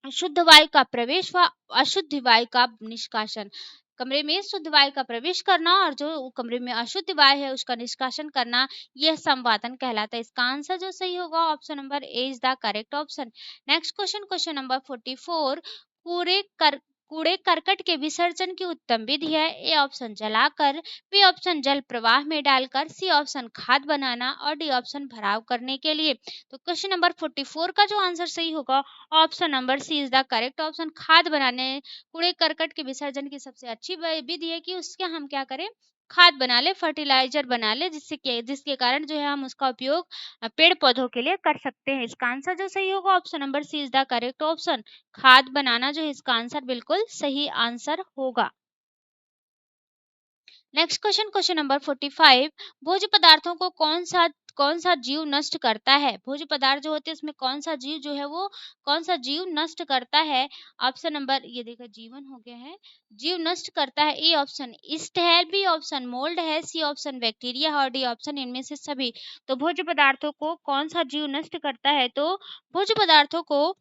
शुद्ध वायु का प्रवेश व अशुद्ध वायु का निष्कासन। कमरे में शुद्ध वायु का प्रवेश करना और जो कमरे में अशुद्ध वायु है उसका निष्कासन करना, यह संवातन कहलाता है। इसका आंसर जो सही होगा option number A is the correct option. Next question number 44। कूड़े कर कूड़े करकट के विसर्जन की उत्तम विधि है। ए ऑप्शन, जलाकर। बी ऑप्शन, जल प्रवाह में डालकर। सी ऑप्शन, खाद बनाना और डी ऑप्शन, भराव करने के लिए। तो क्वेश्चन नंबर 44 का जो आंसर सही होगा option number C is the correct option. खाद बनाने, कूड़े करकट के विसर्जन की सबसे अच्छी विधि है कि उसके हम क्या करें, खाद बना ले, फर्टिलाइजर बना ले, जिसके कारण जो है हम उसका उपयोग पेड़ पौधों के लिए कर सकते हैं। इसका आंसर जो सही होगा option number C is the correct option. खाद बनाना जो है इसका आंसर बिल्कुल सही आंसर होगा। Next question number 45। भोज्य पदार्थों को कौन सा जीव नष्ट करता है? भोज्य पदार्थ जो होते हैं उसमें कौन सा जीव जो है वो कौन सा जीव नष्ट करता है? ऑप्शन नंबर, ये देखो जीवन हो गया है, जीव नष्ट करता है। ए ऑप्शन, ईस्ट है। बी ऑप्शन, मोल्ड है। सी ऑप्शन, बैक्टीरिया और डी ऑप्शन, इनमें से सभी। तो भोज्य पदार्थों को कौन सा जीव नष्ट करता है? तो भोज्य पदार्थों को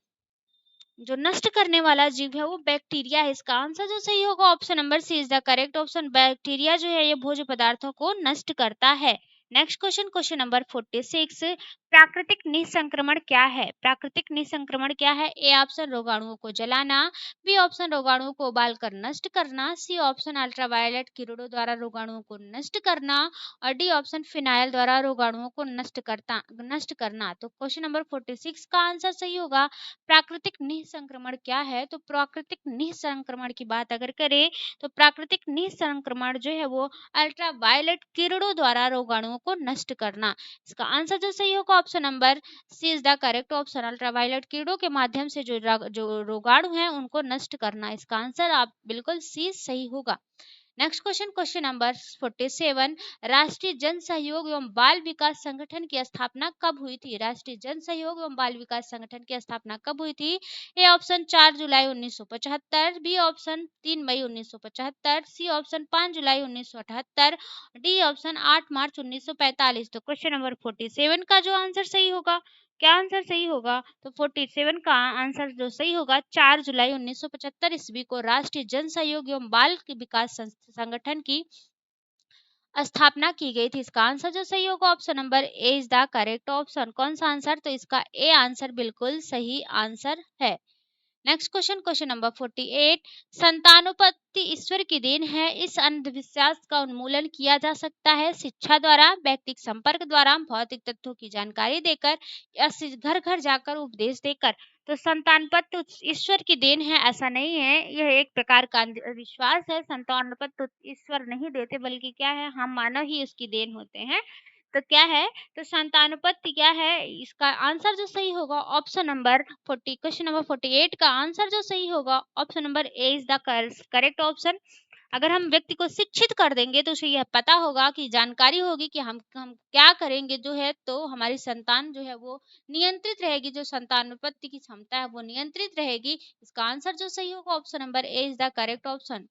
जो नष्ट करने वाला जीव है वो बैक्टीरिया है। इसका आंसर जो सही होगा option number C is the correct option. Bacteria जो है ये भोज्य पदार्थों को नष्ट करता है। Next question number 46। प्राकृतिक निसंक्रमण क्या है? प्राकृतिक निसंक्रमण क्या है? ए ऑप्शन, रोगाणुओं को जलाना। बी ऑप्शन, रोगाणुओं को उबालकर नष्ट करना। सी ऑप्शन, अल्ट्रावायलेट किरणों द्वारा रोगाणुओं को नष्ट करना और डी ऑप्शन, फिनाइल द्वारा रोगाणुओं को नष्ट करना। तो क्वेश्चन नंबर 46 का आंसर सही होगा प्राकृतिक निसंक्रमण क्या है? तो प्राकृतिक निसंक्रमण की बात अगर करें तो प्राकृतिक निसंक्रमण जो है वो अल्ट्रावायलेट किरणों द्वारा रोगाणुओं को नष्ट करना। इसका आंसर जो सही होगा option number C is the correct option. Ultraviolet किरणों के माध्यम से जो रोगाणु हैं उनको नष्ट करना। इसका आंसर आप बिल्कुल सी सही होगा। Next question number 47। राष्ट्रीय जन सहयोग एवं बाल विकास संगठन की स्थापना कब हुई थी? राष्ट्रीय जन सहयोग एवं बाल विकास संगठन की स्थापना कब हुई थी? ए ऑप्शन, 4 जुलाई 1975। बी ऑप्शन, 3 मई 1975। सी ऑप्शन, 5 जुलाई 1978। डी ऑप्शन, 8 मार्च 1945। तो क्वेश्चन नंबर 47 का जो आंसर सही होगा, क्या आंसर सही होगा? तो 47 का आंसर जो सही होगा 4 जुलाई 1975 ईस्वी को राष्ट्रीय जन सहयोग एवं बाल विकास संगठन की स्थापना की गई थी। इसका आंसर जो सही होगा option number A is the correct option. कौन सा आंसर? तो इसका ए आंसर बिल्कुल सही आंसर है। Next question number 48। संतानोपत्ति ईश्वर की देन है, इस अंधविश्वास का उन्मूलन किया जा सकता है शिक्षा द्वारा, व्यक्तिगत संपर्क द्वारा, भौतिक तथ्यों की जानकारी देकर या घर घर जाकर उपदेश देकर। तो संतानपत्ति ईश्वर की देन है ऐसा नहीं है, यह एक प्रकार का अंधविश्वास है। संतानपत्ति ईश्वर नहीं देते बल्कि क्या है, हम मानव ही उसकी देन होते हैं। तो क्या है, तो संतानुपत्ति क्या है? इसका आंसर जो सही होगा ऑप्शन नंबर 40। क्वेश्चन नंबर 48 का आंसर जो सही होगा option number A is the correct option. अगर हम व्यक्ति को शिक्षित कर देंगे तो उसे यह पता होगा कि जानकारी होगी कि हम क्या करेंगे जो है, तो हमारी संतान जो है वो नियंत्रित रहेगी, जो संतानोत्पत्ति की क्षमता है वो नियंत्रित रहेगी। इसका आंसर जो सही होगा option number A is the correct option.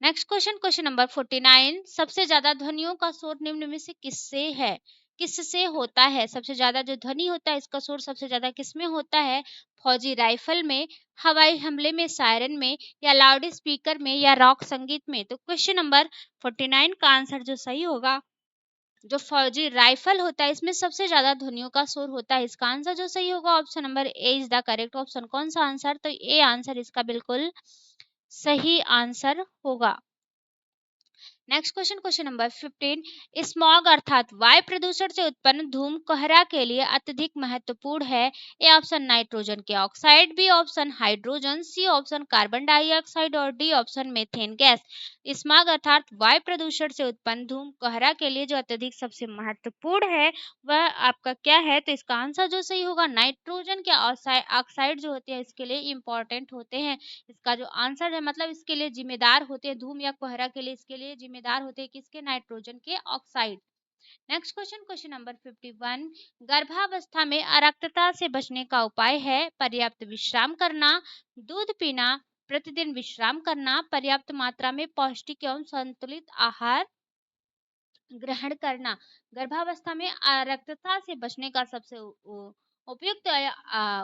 Next question, question number 49, सबसे ज्यादा ध्वनियों का शोर निम्न में से किससे है, किससे होता है? सबसे ज्यादा जो ध्वनि होता है इसका शोर सबसे ज्यादा किसमें होता है? फौजी राइफल में, हवाई हमले में, सायरन में, या लाउड स्पीकर में, या रॉक संगीत में? तो क्वेश्चन नंबर 49 का आंसर जो सही होगा, जो फौजी राइफल होता है इसमें सबसे ज्यादा ध्वनियों का शोर होता है। इसका आंसर जो सही होगा option number A is the correct option. कौन सा आंसर? तो ए आंसर इसका बिल्कुल सही आंसर होगा। Next question, question number 15, smog अर्थात वायु प्रदूषण से उत्पन्न धूम कोहरा के लिए अत्यधिक महत्वपूर्ण है? ए ऑप्शन नाइट्रोजन के oxide, B option hydrogen, C option carbon dioxide, और D option methane gas. Smog अर्थात वायु प्रदूषण से उत्पन्न धूम कोहरा के लिए जो अत्यधिक सबसे महत्वपूर्ण है वह आपका क्या है? तो इसका आंसर जो सही होगा, नाइट्रोजन के ऑक्साइड जो होते हैं इसके लिए इंपॉर्टेंट होते हैं। इसका जो आंसर है मतलब इसके लिए जिम्मेदार होते हैं, धूम या कोहरा के लिए इसके लिए जिम्मेदार होते हैं किसके? नाइट्रोजन के oxide. Next question, question number 51, गर्भावस्था में अरक्तता से बचने का उपाय है? पर्याप्त विश्राम करना, दूध पीना, प्रतिदिन विश्राम करना, पर्याप्त मात्रा में पौष्टिक एवं संतुलित आहार ग्रहण करना। गर्भावस्था में रक्तता से बचने का सबसे उपयुक्त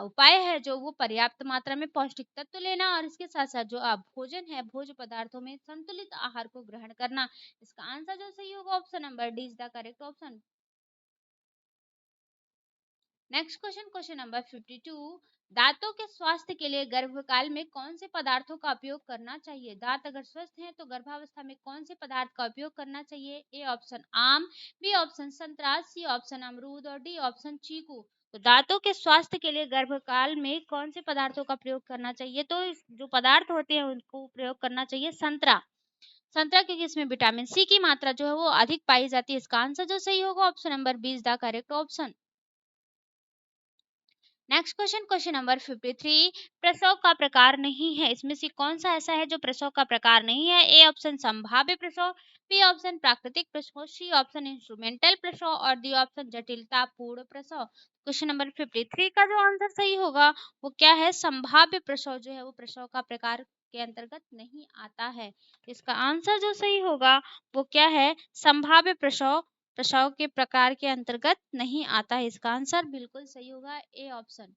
उपाय है जो वो पर्याप्त मात्रा में पौष्टिक तत्व लेना, और इसके साथ साथ जो भोजन है भोज्य पदार्थों में संतुलित आहार को ग्रहण करना। इसका आंसर जो सही होगा option number D is the correct option. Next question, question number 52, दांतों के स्वास्थ्य के लिए गर्भकाल में कौन से पदार्थों का उपयोग करना चाहिए? दांत अगर स्वस्थ हैं तो गर्भावस्था में कौन से पदार्थ का उपयोग करना चाहिए? ए ऑप्शन आम, बी ऑप्शन संतरा, सी ऑप्शन अमरूद, और डी ऑप्शन चीकू। तो दांतों के स्वास्थ्य के लिए गर्भकाल में कौन से पदार्थों का प्रयोग करना चाहिए? तो जो पदार्थ होते हैं उनको प्रयोग करना चाहिए संतरा। संतरा क्योंकि इसमें विटामिन सी की मात्रा जो है वो अधिक पाई जाती है। इसका आंसर जो सही होगा option number B is the correct option. Next question, question number 53, प्रसव का प्रकार नहीं है, इसमें से कौन सा ऐसा है जो प्रसव का प्रकार नहीं है? ए ऑप्शन संभाव्य प्रसव, बी ऑप्शन प्राकृतिक प्रसव, सी ऑप्शन इंस्ट्रूमेंटल प्रसव, और डी ऑप्शन जटिलता पूर्ण प्रसव। क्वेश्चन नंबर 53 का जो आंसर सही होगा वो क्या है? संभाव्य प्रसव जो है वो प्रसव का प्रकार के अंतर्गत नहीं आता है। इसका आंसर जो सही होगा वो क्या है? संभाव्य प्रसव प्रसव के प्रकार के अंतर्गत नहीं आता है। इसका आंसर बिल्कुल सही होगा A option.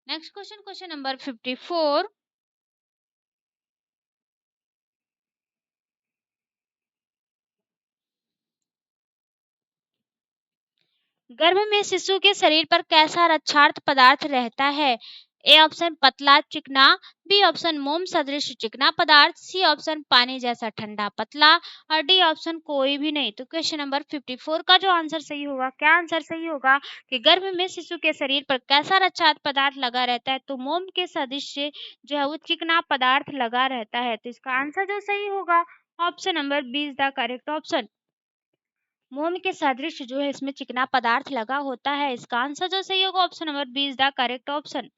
Next question, question number 54, गर्भ में शिशु के शरीर पर कैसा रक्षार्थ पदार्थ रहता है? ए ऑप्शन पतला चिकना, बी ऑप्शन मोम सदृश चिकना पदार्थ, सी ऑप्शन पानी जैसा ठंडा पतला, और डी ऑप्शन कोई भी नहीं। तो क्वेश्चन नंबर 54 का जो आंसर सही होगा, क्या आंसर सही होगा कि गर्भ में शिशु के शरीर पर कैसा रक्षार्थ पदार्थ लगा रहता है? तो मोम के सदृश जो है वो चिकना पदार्थ लगा रहता है। तो इसका आंसर जो सही होगा option number B is the correct option. मोम के सदृश जो है इसमें चिकना पदार्थ लगा होता है। इसका आंसर जो सही होगा option number B is the correct option.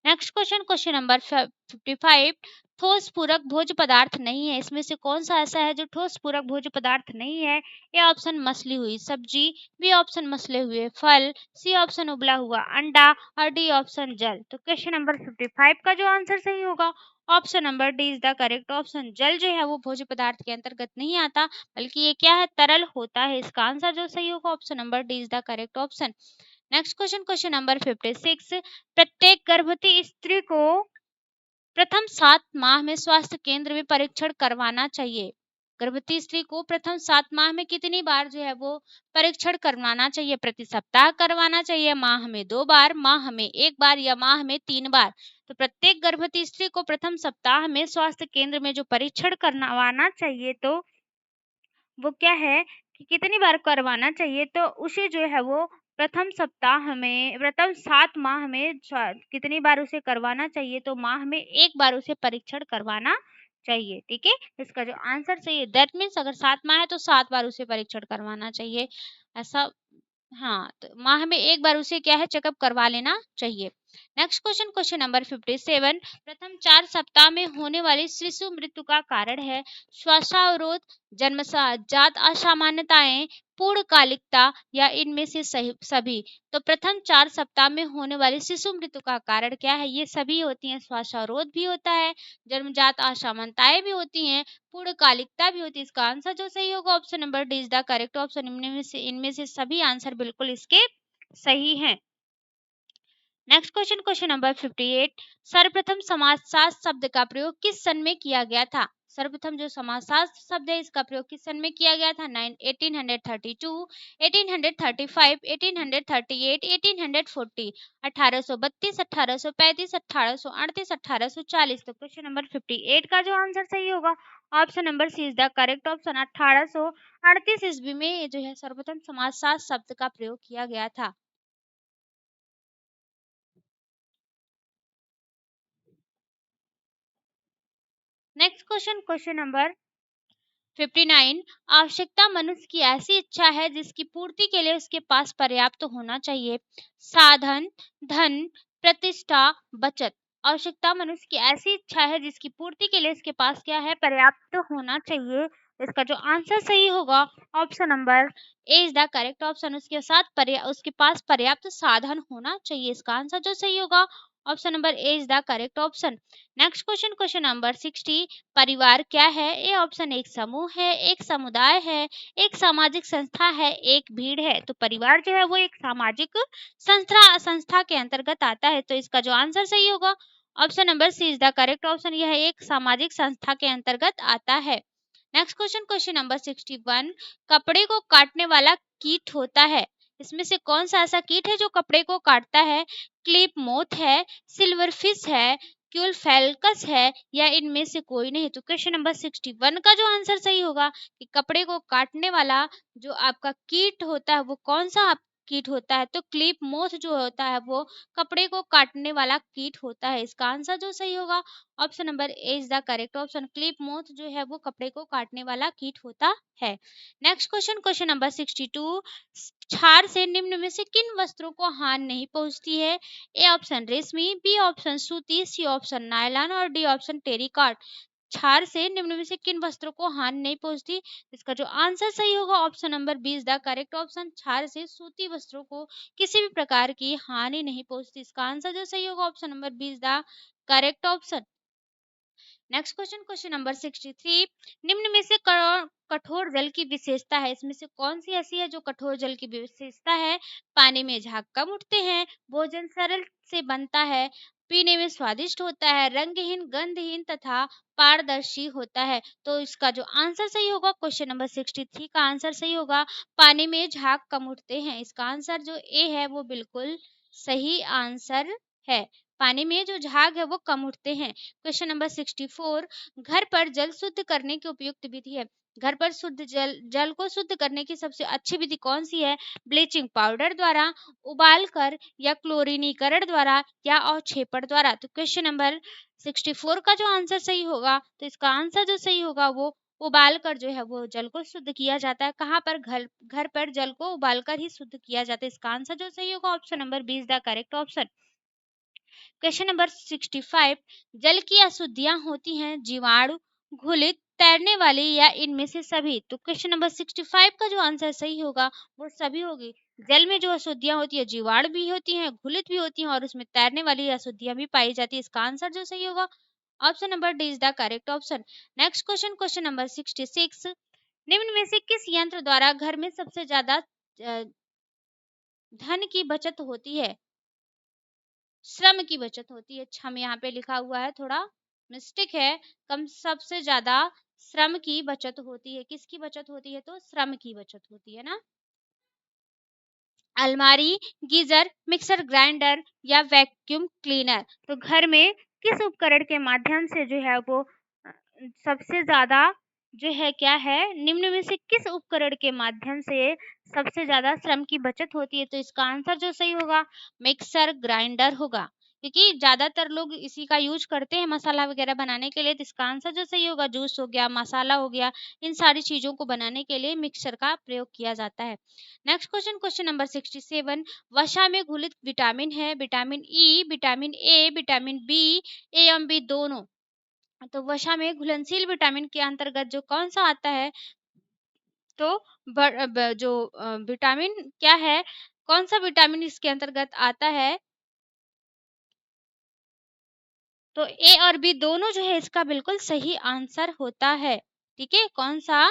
Next question, question number 55, ठोस पूरक भोज्य पदार्थ नहीं है, इसमें से कौन सा ऐसा है जो ठोस पूरक भोज्य पदार्थ नहीं है? ए ऑप्शन मसली हुई सब्जी, बी ऑप्शन मसले हुए फल, सी ऑप्शन उबला हुआ अंडा, और डी ऑप्शन जल। तो क्वेश्चन नंबर 55 का जो आंसर सही होगा option number D is the correct option. जल जो है वो भोज्य पदार्थ के अंतर्गत नहीं आता, बल्कि ये क्या है? तरल होता है। इसका आंसर जो सही होगा option number D is the correct option. Next question, question number 56, प्रत्येक गर्भवती स्त्री को प्रथम 7 माह में स्वास्थ्य केंद्र में परीक्षण करवाना चाहिए। गर्भवती स्त्री को प्रथम 7 माह में कितनी बार जो है वो परीक्षण करवाना चाहिए? प्रति सप्ताह करवाना चाहिए, माह में 2 बार, माह में 1 बार, या माह में 3 बार? तो प्रत्येक गर्भवती स्त्री को प्रथम सप्ताह में स्वास्थ्य केंद्र में जो परीक्षण करवाना चाहिए तो वो क्या है कि कितनी बार करवाना चाहिए? तो उसे जो है वो प्रथम सप्ताह में, प्रथम 7 माह में कितनी बार उसे करवाना चाहिए? तो माह में 1 बार उसे परीक्षण करवाना चाहिए। ठीक है, इसका जो आंसर सही है दैट मीन्स अगर 7 माह है तो 7 बार उसे परीक्षण करवाना चाहिए। ऐसा हाँ, तो माह में एक बार उसे क्या है चेकअप करवा लेना चाहिए। नेक्स्ट क्वेश्चन, क्वेश्चन नंबर 57, प्रथम 4 सप्ताह में होने वाली शिशु मृत्यु का कारण है श्वासावरोध, जन्मजात असामान्यताएं, पूर्णकालिकता या इनमें से सही सभी। तो प्रथम 4 सप्ताह में होने वाली शिशु मृत्यु का कारण क्या है? ये सभी होती हैं, श्वासावरोध भी होता है, जन्मजात असामान्यताएं भी होती हैं, पूर्णकालिकता भी होती है। इसका आंसर जो सही होगा option number D is the correct option. इनमें से सभी आंसर बिल्कुल इसके सही हैं। नेक्स्ट क्वेश्चन, क्वेश्चन नंबर 58, सर्वप्रथम समासशास्त्र शब्द का प्रयोग किस सन में किया गया था? सर्वप्रथम जो समासशास्त्र शब्द है इसका प्रयोग किस सन में किया गया था? 1832, 1835, 1838, 1840, 1832, 1835, 1838, 1840। तो क्वेश्चन नंबर 58 का जो आंसर सही होगा option number C is the correct option. 1838 ईस्वी में जो है सर्वप्रथम समासशास्त्र शब्द का प्रयोग किया गया था। नेक्स्ट क्वेश्चन, क्वेश्चन नंबर 59, आवश्यकता मनुष्य की ऐसी इच्छा है जिसकी पूर्ति के लिए उसके पास पर्याप्त होना चाहिए। साधन, धन, प्रतिष्ठा, बचत। आवश्यकता मनुष्य की ऐसी इच्छा है जिसकी पूर्ति के लिए उसके पास क्या है? पर्याप्त होना चाहिए। इसका जो आंसर सही होगा option number A is the correct option. उसके पास पर्याप्त साधन होना चाहिए। इसका आंसर जो सही होगा option number A is the correct option. Next question, question number 60, परिवार क्या है? ए ऑप्शन एक समूह है, एक समुदाय है, एक सामाजिक संस्था है, एक भीड़ है। तो परिवार जो है वो एक सामाजिक संस्था के अंतर्गत आता है। तो इसका जो आंसर सही होगा option number C is the correct option. यह एक सामाजिक संस्था के अंतर्गत आता है। नेक्स्ट क्वेश्चन, क्वेश्चन नंबर 61, कपड़े को काटने वाला कीट होता है। इसमें से कौन सा ऐसा कीट है जो कपड़े को काटता है? क्लिप मोथ है, सिल्वरफिश है, क्यूलफेलकस है या इनमें से कोई नहीं। तो क्वेश्चन नंबर 61 का जो आंसर सही होगा कि कपड़े को काटने वाला जो आपका कीट होता है वो कौन सा कीट होता है? तो क्लिप मोथ जो होता है वो कपड़े को काटने वाला कीट होता है। इसका आंसर जो सही होगा option number A is the correct option. Clip moth जो है वो कपड़े को काटने वाला कीट होता है। नेक्स्ट क्वेश्चन, क्वेश्चन नंबर 62, क्षार से निम्न में से किन वस्त्रों को हानि नहीं पहुंचती है? ए ऑप्शन रेशमी, बी ऑप्शन सूती, सी ऑप्शन नायलॉन और डी ऑप्शन टेरिकॉट। क्षार से निम्न में से किन वस्त्रों को हानि नहीं पहुंचती? इसका जो आंसर सही होगा option number B is the correct option. क्षार से सूती वस्त्रों को किसी भी प्रकार की हानि नहीं पहुंचती। इसका आंसर जो सही होगा option number B is the correct option. Next question, question number 63, निम्न में से कठोर जल की विशेषता है। इसमें से कौन सी ऐसी है जो कठोर जल की विशेषता है? पानी में झाग कम उठते हैं, भोजन सरल से बनता है, पीने में स्वादिष्ट होता है, रंगहीन, गंधहीन तथा पारदर्शी होता है। तो इसका जो आंसर सही होगा क्वेश्चन नंबर 63 का आंसर सही होगा पानी में झाग कम उठते हैं। इसका आंसर जो ए है वो बिल्कुल सही आंसर है। पानी में जो झाग है वो कम उठते हैं। क्वेश्चन नंबर 64, घर पर जल शुद्ध करने की उपयुक्त विधि है। घर पर शुद्ध जल को शुद्ध करने की सबसे अच्छी विधि कौन सी है? ब्लीचिंग पाउडर द्वारा, उबाल कर या क्लोरीनीकरण द्वारा या अवक्षेपण द्वारा। तो क्वेश्चन नंबर 64 का जो आंसर सही होगा तो इसका आंसर जो सही होगा वो उबाल कर जो है वो जल को शुद्ध किया जाता है। कहाँ पर? घर घर पर जल को उबाल कर ही शुद्ध किया जाता है। इसका आंसर जो सही होगा option number B is the correct option. Question number 65, जल की अशुद्धियां होती हैं जीवाणु, घुलित, तैरने वाली या इनमें से सभी। तो क्वेश्चन नंबर 65 का जो आंसर सही होगा वो सभी होगी। जल में जो अशुद्धियां होती है जीवाणु भी होती हैं, घुलित भी होती हैं और उसमें तैरने वाली अशुद्धियां भी पाई जाती है। इसका आंसर जो सही होगा option number D is the correct option. Next question, question number 66, निम्न में से किस यंत्र द्वारा घर में सबसे ज्यादा धन की बचत होती है? श्रम की बचत होती है। क्षम यहाँ पे लिखा हुआ है, थोड़ा मिस्टेक है। कम सबसे ज्यादा श्रम की बचत होती है। किसकी बचत होती है? तो श्रम की बचत होती है ना। अलमारी, गीजर, मिक्सर ग्राइंडर या वैक्यूम क्लीनर। तो घर में किस उपकरण के माध्यम से जो है वो सबसे ज्यादा जो है क्या है, निम्न में से किस उपकरण के माध्यम से सबसे ज्यादा श्रम की बचत होती है? तो इसका आंसर जो सही होगा मिक्सर ग्राइंडर होगा। क्योंकि ज़्यादातर लोग इसी का यूज़ करते हैं मसाला वगैरह बनाने के लिए। तो इसका आंसर जो सही होगा, जूस हो गया, मसाला हो गया, इन सारी चीज़ों को बनाने के लिए मिक्सचर का प्रयोग किया जाता है। नेक्स्ट क्वेश्चन, क्वेश्चन नंबर 67, वसा में घुलित विटामिन है vitamin E, vitamin A, vitamin B, A एवं बी दोनों। तो वसा में घुलनशील विटामिन के अंतर्गत जो कौन सा आता है, तो जो विटामिन क्या है, कौन सा विटामिन इसके अंतर्गत आता है, तो ए और बी दोनों जो है इसका बिल्कुल सही आंसर होता है। ठीक है, कौन सा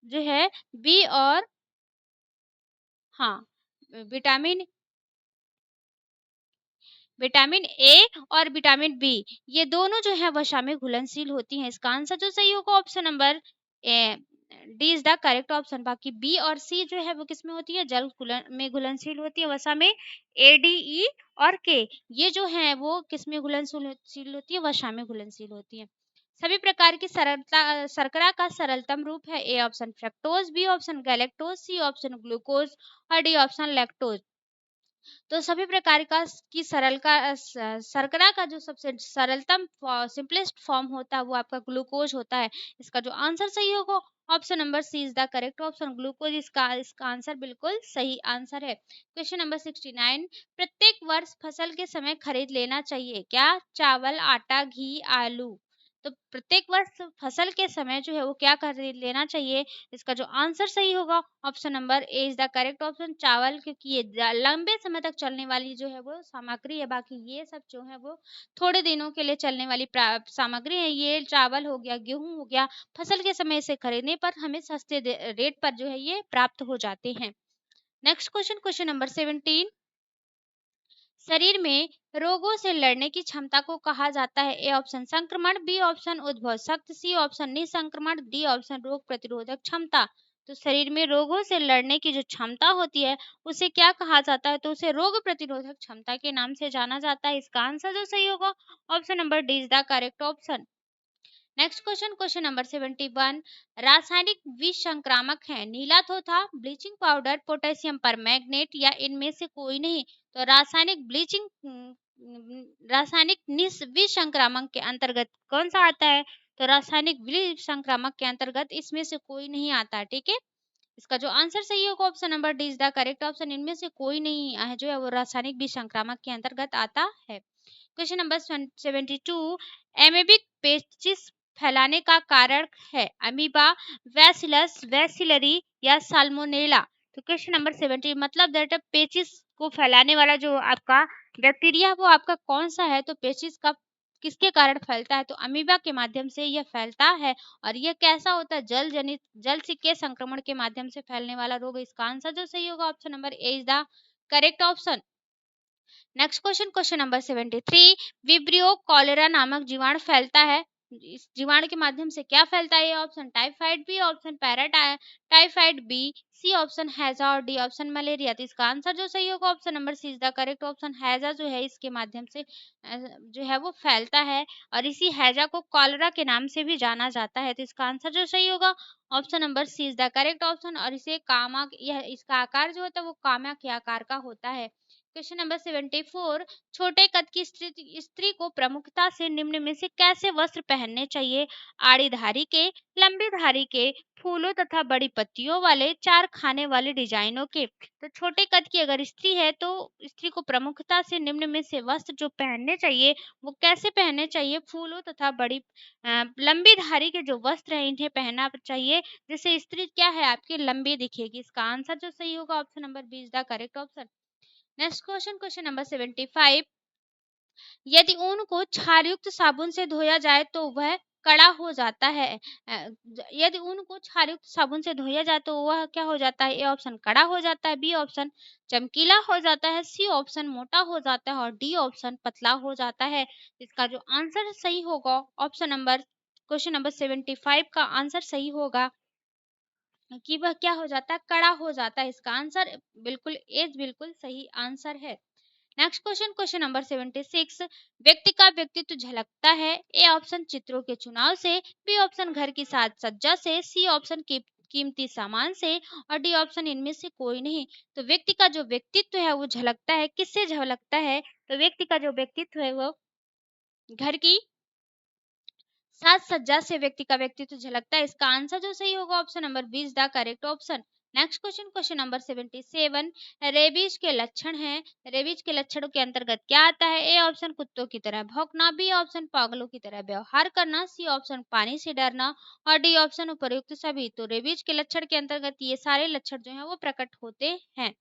जो है, बी और, हाँ, विटामिन विटामिन ए और विटामिन बी, ये दोनों जो है वसा में घुलनशील होती हैं। इसका आंसर जो सही होगा option number D is the correct option. बाकी बी और सी जो है वो किस में होती है, जल में घुलनशील होती है वसा में। ए, डी, ई और के, ये जो है वो किस में घुलनशील होती है, वसा में घुलनशील होती है। सभी प्रकार की सरलता शर्करा का सरलतम रूप है, A option fructose, B option galactose, C option glucose और डी ऑप्शन लैक्टोज। तो सभी प्रकार का की शर्करा का जो सबसे सरलतम सिंपलेस्ट फॉर्म होता है वो आपका ग्लूकोज होता है। इसका जो आंसर सही होगा option number C is the correct option, glucose इसका आंसर बिल्कुल सही आंसर है। क्वेश्चन नंबर 69, प्रत्येक वर्ष फसल के समय खरीद लेना चाहिए क्या, चावल, आटा, घी, आलू। तो प्रत्येक वर्ष फसल के समय जो है वो क्या खरीद लेना चाहिए, इसका जो आंसर सही होगा option number A is the correct option, चावल, क्योंकि ये लंबे समय तक चलने वाली जो है वो सामग्री है। बाकी ये सब जो है वो थोड़े दिनों के लिए चलने वाली सामग्री है। ये चावल हो गया, गेहूं हो गया, फसल के समय से खरीदने पर हमें सस्ते रेट पर जो है ये प्राप्त हो जाते हैं। नेक्स्ट क्वेश्चन, क्वेश्चन नंबर 17, शरीर में रोगों से लड़ने की क्षमता को कहा जाता है, ए ऑप्शन संक्रमण, बी ऑप्शन उद्भव शक्ति, सी ऑप्शन निसंक्रमण, डी ऑप्शन रोग प्रतिरोधक क्षमता। तो शरीर में रोगों से लड़ने की जो क्षमता होती है उसे क्या कहा जाता है, तो उसे रोग प्रतिरोधक क्षमता के नाम से जाना जाता है। इसका आंसर जो सही होगा option number D is the correct option. Next question, question number 71, रासायनिक विसंक्रामक है, नीला थोथा, ब्लीचिंग पाउडर, पोटेशियम परमैंगनेट या इनमें से कोई नहीं। तो रासायनिक विसंक्रामक के अंतर्गत कौन सा आता है, तो रासायनिक विसंक्रामक के अंतर्गत इसमें से कोई नहीं आता है। ठीक है, इसका जो आंसर सही होगा option number D is the correct option, इनमें से कोई नहीं है जो है वो रासायनिक विसंक्रामक के अंतर्गत आता है। क्वेश्चन नंबर 72, एमेबिक पेचिस फैलाने का कारण है, अमीबा, बैसिलस, बैसिलरी या साल्मोनेला। तो क्वेश्चन नंबर 70, मतलब दैट पेचिस को फैलाने वाला जो आपका बैक्टीरिया वो आपका कौन सा है, तो पेचिस का किसके कारण फैलता है, तो अमीबा के माध्यम से यह फैलता है। और यह कैसा होता है, जल जनित जल के संक्रमण के माध्यम से फैलने वाला रोग। इसका आंसर जो सही होगा option number A is the correct option. Next question, question number 73, vibrio cholera नामक जीवाणु फैलता है, इस जीवाणु के माध्यम से क्या फैलता है, option typhoid, B option typhoid, B, C option हैजा और डी ऑप्शन मलेरिया। तो इसका आंसर जो सही होगा option number C is the correct option, हैजा जो है इसके माध्यम से जो है वो फैलता है और इसी हैजा को कॉलेरा के नाम से भी जाना जाता है। तो इसका आंसर जो सही होगा option number C is the correct option. और इसे कामा, यह इसका आकार जो होता है वो कामा के आकार का होता है। क्वेश्चन नंबर 74, छोटे कद की स्त्री को प्रमुखता से निम्न में से कैसे वस्त्र पहनने चाहिए, आड़ी धारी के, लंबी धारी के, फूलों तथा बड़ी पत्तियों वाले, चार खाने वाले डिजाइनों के। तो छोटे कद की अगर स्त्री है तो स्त्री को प्रमुखता से निम्न में से वस्त्र जो पहनने चाहिए वो कैसे पहनने चाहिए, फूलों तथा बड़ी लंबी धारी के जो वस्त्र है इन्हें पहनना चाहिए, जिससे स्त्री क्या है आपकी लंबी दिखेगी। इसका आंसर जो सही होगा option number B is the correct option. Next question, question number 75, यदि ऊन को क्षारयुक्त साबुन से धोया जाए तो वह कड़ा हो जाता है। यदि ऊन को क्षारयुक्त साबुन से धोया जाए तो वह क्या हो जाता है, ए ऑप्शन कड़ा हो जाता है, बी ऑप्शन चमकीला हो जाता है, सी ऑप्शन मोटा हो जाता है और डी ऑप्शन पतला हो जाता है। इसका जो आंसर सही होगा ऑप्शन नंबर, क्वेश्चन नंबर 75 का आंसर सही होगा कि वह क्या हो जाता है, कड़ा हो जाता है। इसका आंसर बिल्कुल बिल्कुल सही आंसर है। नेक्स्ट क्वेश्चन, क्वेश्चन नंबर 76, व्यक्ति का व्यक्तित्व झलकता है, ए ऑप्शन चित्रों के चुनाव से, बी ऑप्शन घर की साज सज्जा से, सी ऑप्शन कीमती सामान से और डी ऑप्शन इनमें से कोई नहीं। तो व्यक्ति का जो व्यक्तित्व है वो झलकता है, किससे झलकता है? तो व्यक्ति का जो व्यक्तित्व है वो घर की साज सज्जा से व्यक्ति का व्यक्तित्व झलकता है। इसका आंसर जो सही होगा option number B is the correct option. Next question, question number 77। Rabies के लक्षण हैं, रेबीज के लक्षणों के अंतर्गत क्या आता है? ए ऑप्शन कुत्तों की तरह भौंकना, बी ऑप्शन पागलों की तरह व्यवहार करना, सी ऑप्शन पानी से डरना और डी ऑप्शन उपयुक्त सभी। तो रेबीज के लक्षण के अंतर्गत ये सारे लक्षण जो है वो प्रकट होते हैं।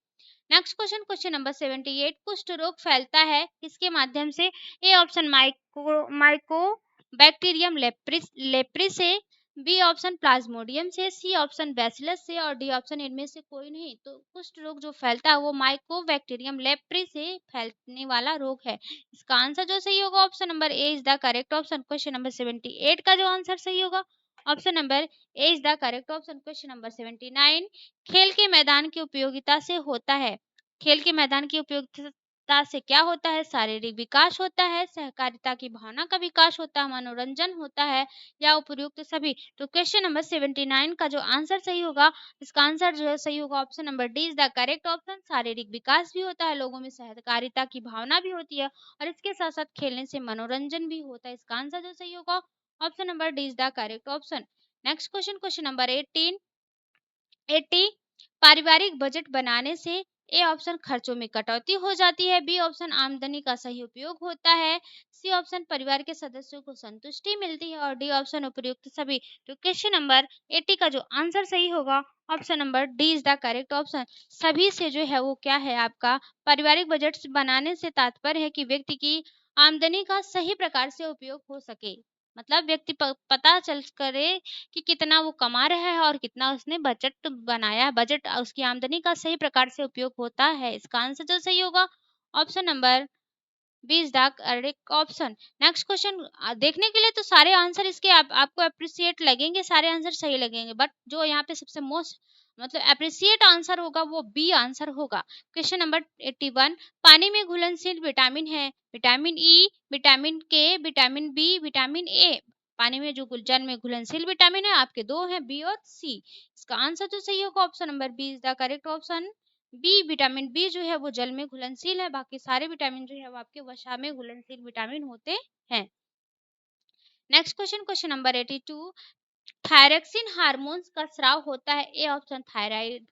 Next question, question number 78। कुष्ठ रोग फैलता है किसके माध्यम से? ए ऑप्शन माइको बैक्टीरियम लेप्री से, बी ऑप्शन प्लाज्मोडियम से, सी ऑप्शन बैसिलस से और डी ऑप्शन इनमें से कोई नहीं। तो कुष्ठ रोग जो फैलता है वो माइको बैक्टीरियम लेप्री से फैलने वाला रोग है। इसका आंसर जो सही होगा option number A is the correct option. Question number 78 का जो आंसर सही होगा option number A is the correct option. Question number 79। खेल के मैदान की उपयोगिता से होता है, खेल के मैदान की उपयोगिता से क्या होता है? शारीरिक विकास होता है, सहकारिता की भावना का विकास होता है, मनोरंजन होता है या उपयुक्त सभी। तो क्वेश्चन नंबर 79 का जो आंसर सही होगा, इसका आंसर जो है सही होगा option number D is the correct option. शारीरिक विकास भी होता है, लोगों में सहकारिता की भावना भी होती है और इसके साथ साथ खेलने से मनोरंजन भी होता है। इसका आंसर जो सही होगा option number D is the correct option. Next question, question number 80। पारिवारिक बजट बनाने से ए ऑप्शन खर्चों में कटौती हो जाती है, बी ऑप्शन आमदनी का सही उपयोग होता है, सी ऑप्शन परिवार के सदस्यों को संतुष्टि मिलती है और डी ऑप्शन उपयुक्त सभी। तो क्वेश्चन नंबर 80 का जो आंसर सही होगा option number D is the correct option. सभी से जो है वो क्या है आपका? पारिवारिक बजट बनाने से तात्पर्य है कि व्यक्ति की आमदनी का सही प्रकार से उपयोग हो सके, मतलब व्यक्ति पता चल करे कि कितना वो कमा रहा है और कितना उसने बजट बनाया है, बजट उसकी आमदनी का सही प्रकार से उपयोग होता है। इसका आंसर जो सही होगा option number B is the correct option. Next question, देखने के लिए तो सारे आंसर इसके आपको अप्रिशिएट लगेंगे, सारे आंसर सही लगेंगे, बट जो यहाँ पे सबसे मोस्ट मतलब अप्रिशिएट आंसर होगा वो बी आंसर होगा। Question number 81। पानी में घुलनशील विटामिन है, विटामिन ई, विटामिन के, विटामिन बी, विटामिन ए। पानी में जो जल में घुलनशील विटामिन है आपके दो हैं, बी और सी। इसका आंसर जो सही होगा option number B is the correct option. B vitamin B जो है वो जल में घुलनशील है, बाकी सारे विटामिन जो है वो आपके वसा में घुलनशील विटामिन होते हैं। Next question, question number 82। Thyroxine hormones का स्राव होता है, ए ऑप्शन थायराइड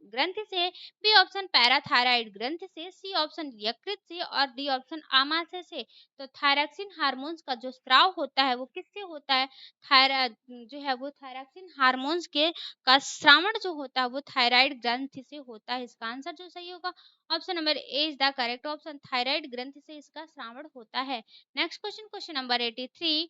ग्रंथि से, बी ऑप्शन पैराथायराइड ग्रंथि से, सी ऑप्शन यकृत से और डी ऑप्शन आमाशय से। तो थायरॉक्सिन हार्मोन्स का जो स्राव होता है वो किससे होता है? थायराइड जो है वो थायरॉक्सिन हार्मोन्स के का श्रावण जो होता है वो थायराइड ग्रंथि से होता है। इसका आंसर जो सही होगा option number A is the correct option. Thyroid ग्रंथि से इसका श्रावण होता है। Next question, question number 83।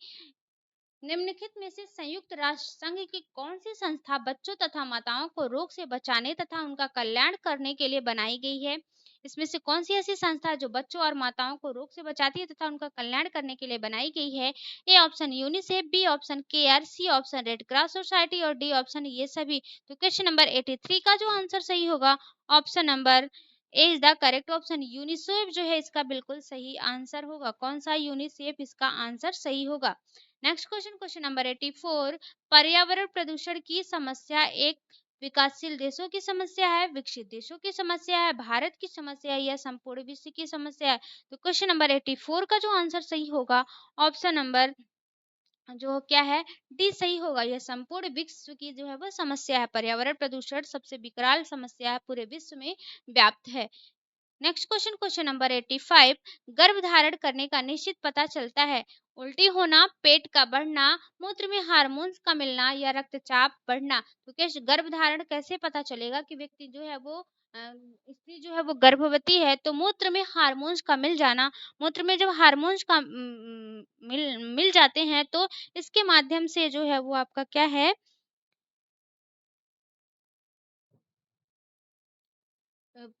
निम्नलिखित में से संयुक्त राष्ट्र संघ की कौन सी संस्था बच्चों तथा माताओं को रोग से बचाने तथा उनका कल्याण करने के लिए बनाई गई है? इसमें से कौन सी ऐसी संस्था है जो बच्चों और माताओं को रोग से बचाती है तथा उनका कल्याण करने के लिए बनाई गई है? A option UNICEF, B option CARE, C option red cross society और डी ऑप्शन ये सभी। तो क्वेश्चन नंबर 83 का जो आंसर सही होगा option number A is the correct option. UNICEF जो है इसका बिल्कुल सही आंसर होगा। कौन सा यूनिसेफ इसका आंसर सही होगा। Next question, question number 84। पर्यावरण प्रदूषण की समस्या एक विकासशील देशों की समस्या है, विकसित देशों की समस्या है, भारत की समस्या है या संपूर्ण विश्व की समस्या है? तो क्वेश्चन नंबर 84 का जो आंसर सही होगा ऑप्शन नंबर जो क्या है डी सही होगा। यह संपूर्ण विश्व की जो है वो समस्या है। पर्यावरण प्रदूषण सबसे विकराल समस्या है, पूरे विश्व में व्याप्त है। Next question, question number 85। गर्भ धारण करने का निश्चित पता चलता है, उल्टी होना, पेट का बढ़ना, मूत्र में हार्मोन्स का मिलना या रक्तचाप बढ़ना। तो कैसे गर्भ धारण कैसे पता चलेगा कि व्यक्ति जो है वो स्त्री जो है वो गर्भवती है? तो मूत्र में हार्मोन्स का मिल जाना, मूत्र में जब हार्मोन्स का मिल जाते हैं तो इसके माध्यम से जो है वो आपका क्या है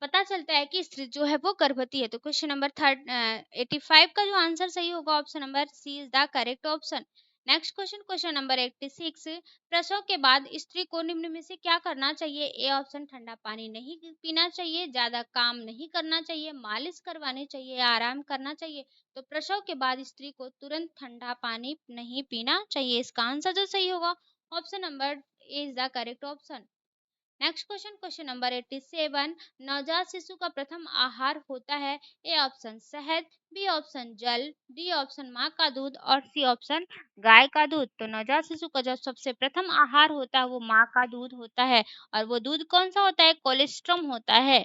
पता चलता है कि स्त्री जो है वो गर्भवती है। तो क्वेश्चन नंबर 85 का जो आंसर सही होगा option number C is the correct option. Next question, question number 86। प्रसव के बाद स्त्री को निम्न में से क्या करना चाहिए? ए ऑप्शन ठंडा पानी नहीं पीना चाहिए, ज्यादा काम नहीं करना चाहिए, मालिश करवानी चाहिए या आराम करना चाहिए। तो प्रसव के बाद स्त्री को तुरंत ठंडा पानी नहीं पीना चाहिए। इसका आंसर जो सही होगा option number A is the correct option. Next question, question number 87, नवजात शिशु का प्रथम आहार होता है। ए ऑप्शन शहद, बी ऑप्शन जल, डी ऑप्शन माँ का दूध और सी ऑप्शन गाय का दूध। तो नवजात शिशु का जो सबसे प्रथम आहार होता है वो माँ का दूध होता है, और वो दूध कौन सा होता है? कोलेस्ट्रम होता है।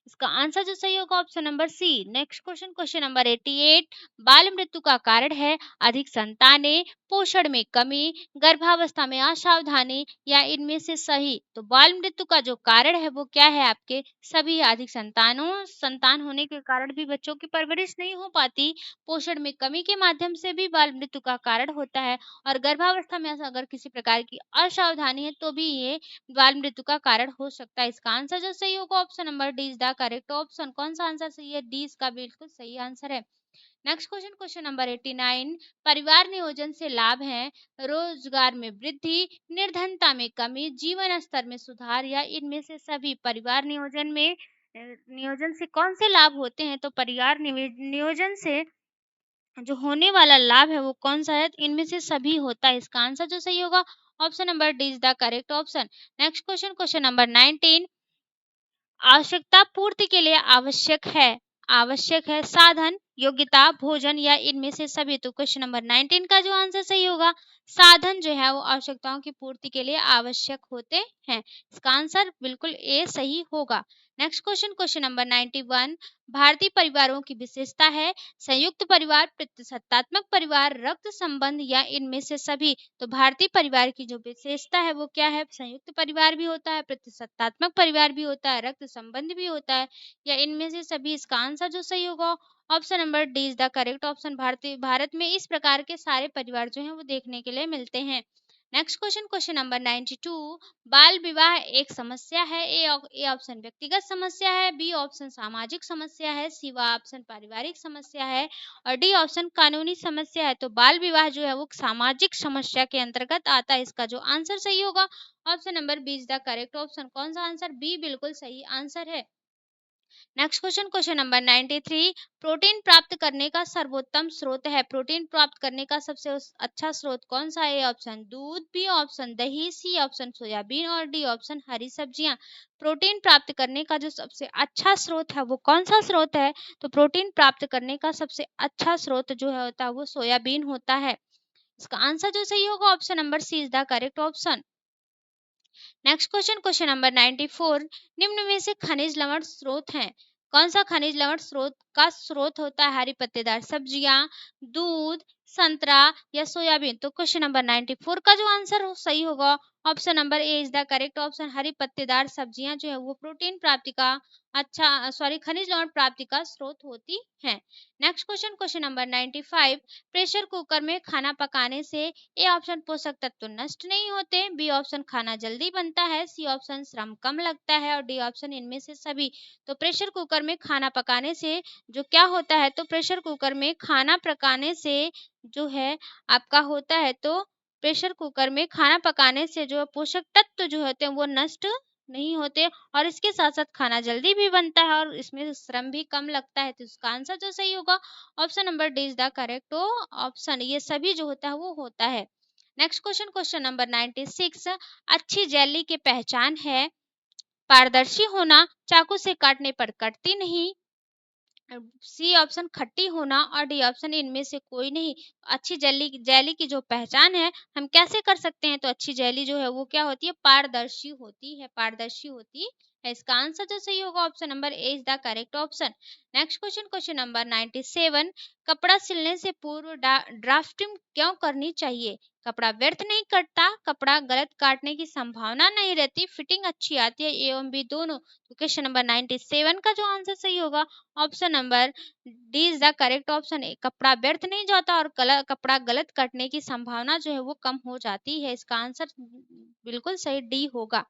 इसका आंसर जो सही होगा option number C. Next question, question number 88, बाल मृत्यु का कारण है अधिक संतानें, पोषण में कमी, गर्भावस्था में असावधानी या इनमें से सही। तो बाल मृत्यु का जो कारण है वो क्या है? आपके सभी। अधिक संतान होने के कारण भी बच्चों की परवरिश नहीं हो पाती, पोषण में कमी के माध्यम से भी बाल मृत्यु का कारण होता है, और गर्भावस्था में अगर किसी प्रकार की असावधानी है तो भी ये बाल मृत्यु का कारण हो सकता है। इसका आंसर जो सही होगा option number D is the correct option. कौन सा आंसर सही है? डी इसका बिल्कुल सही आंसर है। नेक्स्ट क्वेश्चन, क्वेश्चन नंबर 89, परिवार नियोजन से लाभ है रोजगार में वृद्धि, निर्धनता में कमी, जीवन स्तर में सुधार या इनमें से सभी। परिवार नियोजन से कौन से लाभ होते हैं? तो परिवार नियोजन से जो होने वाला लाभ है वो कौन सा है? इनमें से सभी होता है। इसका आंसर जो सही होगा option number D is the correct option. Next question, question number 19, आवश्यकता पूर्ति के लिए आवश्यक है साधन, योग्यता, भोजन या इनमें से सभी। तो क्वेश्चन नंबर 19 का जो आंसर सही होगा, साधन जो है वो आवश्यकताओं की पूर्ति के लिए आवश्यक होते हैं। इसका आंसर बिल्कुल ए सही होगा। नेक्स्ट क्वेश्चन, क्वेश्चन नंबर 91, भारतीय परिवारों की विशेषता है संयुक्त परिवार, प्रतिसत्तात्मक परिवार, रक्त संबंध या इनमें से सभी। तो भारतीय परिवार की जो विशेषता है वो क्या है? संयुक्त परिवार भी होता है, प्रतिसत्तात्मक परिवार भी होता है, रक्त संबंध भी होता है, या इनमें से सभी। इसका आंसर जो सही होगा option number D is the correct option. Bharat में इस प्रकार के सारे परिवार जो हैं वो देखने के लिए मिलते हैं। नेक्स्ट क्वेश्चन, क्वेश्चन नंबर 92, बाल विवाह एक समस्या है। ए ऑप्शन व्यक्तिगत समस्या है, बी ऑप्शन सामाजिक समस्या है, सी ऑप्शन पारिवारिक समस्या है, और डी ऑप्शन कानूनी समस्या है। तो बाल विवाह जो है वो सामाजिक समस्या के अंतर्गत आता है। इसका जो आंसर सही होगा option number B is the correct option. कौन सा आंसर? बी बिल्कुल सही आंसर है। Next question, question number 93, protein प्राप्त करने का सर्वोत्तम स्रोत है। प्रोटीन प्राप्त करने का सबसे अच्छा स्रोत कौन सा है? ऑप्शन दूध, बी ऑप्शन दही, सी ऑप्शन सोयाबीन और डी ऑप्शन हरी सब्जियां। प्रोटीन प्राप्त करने का जो सबसे अच्छा स्रोत है वो कौन सा स्रोत है? तो प्रोटीन प्राप्त करने का सबसे अच्छा स्रोत जो है होता है वो सोयाबीन होता है। इसका आंसर जो सही होगा option number C is the correct option. Next question, question number 94, निम्न में से खनिज लवण स्रोत हैं। कौन सा खनिज लवण स्रोत होता है? हरी पत्तेदार सब्जियां, दूध, संतरा या सोयाबीन। तो क्वेश्चन नंबर 94 का जो आंसर सही होगा option number A is the correct option. हरी पत्तेदार सब्जियां जो है वो प्रोटीन प्राप्ति का खनिज लवण प्राप्ति का स्रोत होती है। Next question, question number 95, pressure cooker में खाना पकाने से ए ऑप्शन पोषक तत्व नष्ट नहीं होते, बी ऑप्शन खाना जल्दी बनता है, सी ऑप्शन श्रम कम लगता है और डी ऑप्शन इनमें से सभी। तो प्रेशर कुकर में खाना पकाने से जो क्या होता है? तो प्रेशर कुकर में खाना पकाने से जो है आपका होता है, तो प्रेशर कुकर में खाना पकाने से जो पोषक तत्व जो होते हैं वो नष्ट नहीं होते, और इसके साथ साथ खाना जल्दी भी बनता है और इसमें श्रम भी कम लगता है। तो इसका आंसर जो सही होगा option number D is the correct option. ये सभी जो होता है वो होता है। नेक्स्ट क्वेश्चन, क्वेश्चन नंबर 96, अच्छी जेली की पहचान है पारदर्शी होना, चाकू से काटने पर कटती नहीं, सी ऑप्शन खट्टी होना और डी ऑप्शन इनमें से कोई नहीं। अच्छी जेली की जो पहचान है हम कैसे कर सकते हैं? तो अच्छी जेली जो है वो क्या होती है? पारदर्शी होती है। इसका आंसर जो सही होगा option number A is the correct option. Next question, question number 97, कपड़ा सिलने से पूर्व ड्राफ्टिंग क्यों करनी चाहिए? कपड़ा व्यर्थ नहीं कटता, कपड़ा गलत काटने की संभावना नहीं रहती, फिटिंग अच्छी आती है, ए एवं बी दोनों। तो क्वेश्चन नंबर 97 का जो आंसर सही होगा option number D is the correct option. कपड़ा व्यर्थ नहीं जाता और कपड़ा गलत कटने की संभावना जो है वो कम हो जाती है। इसका आंसर बिल्कुल सही डी होगा।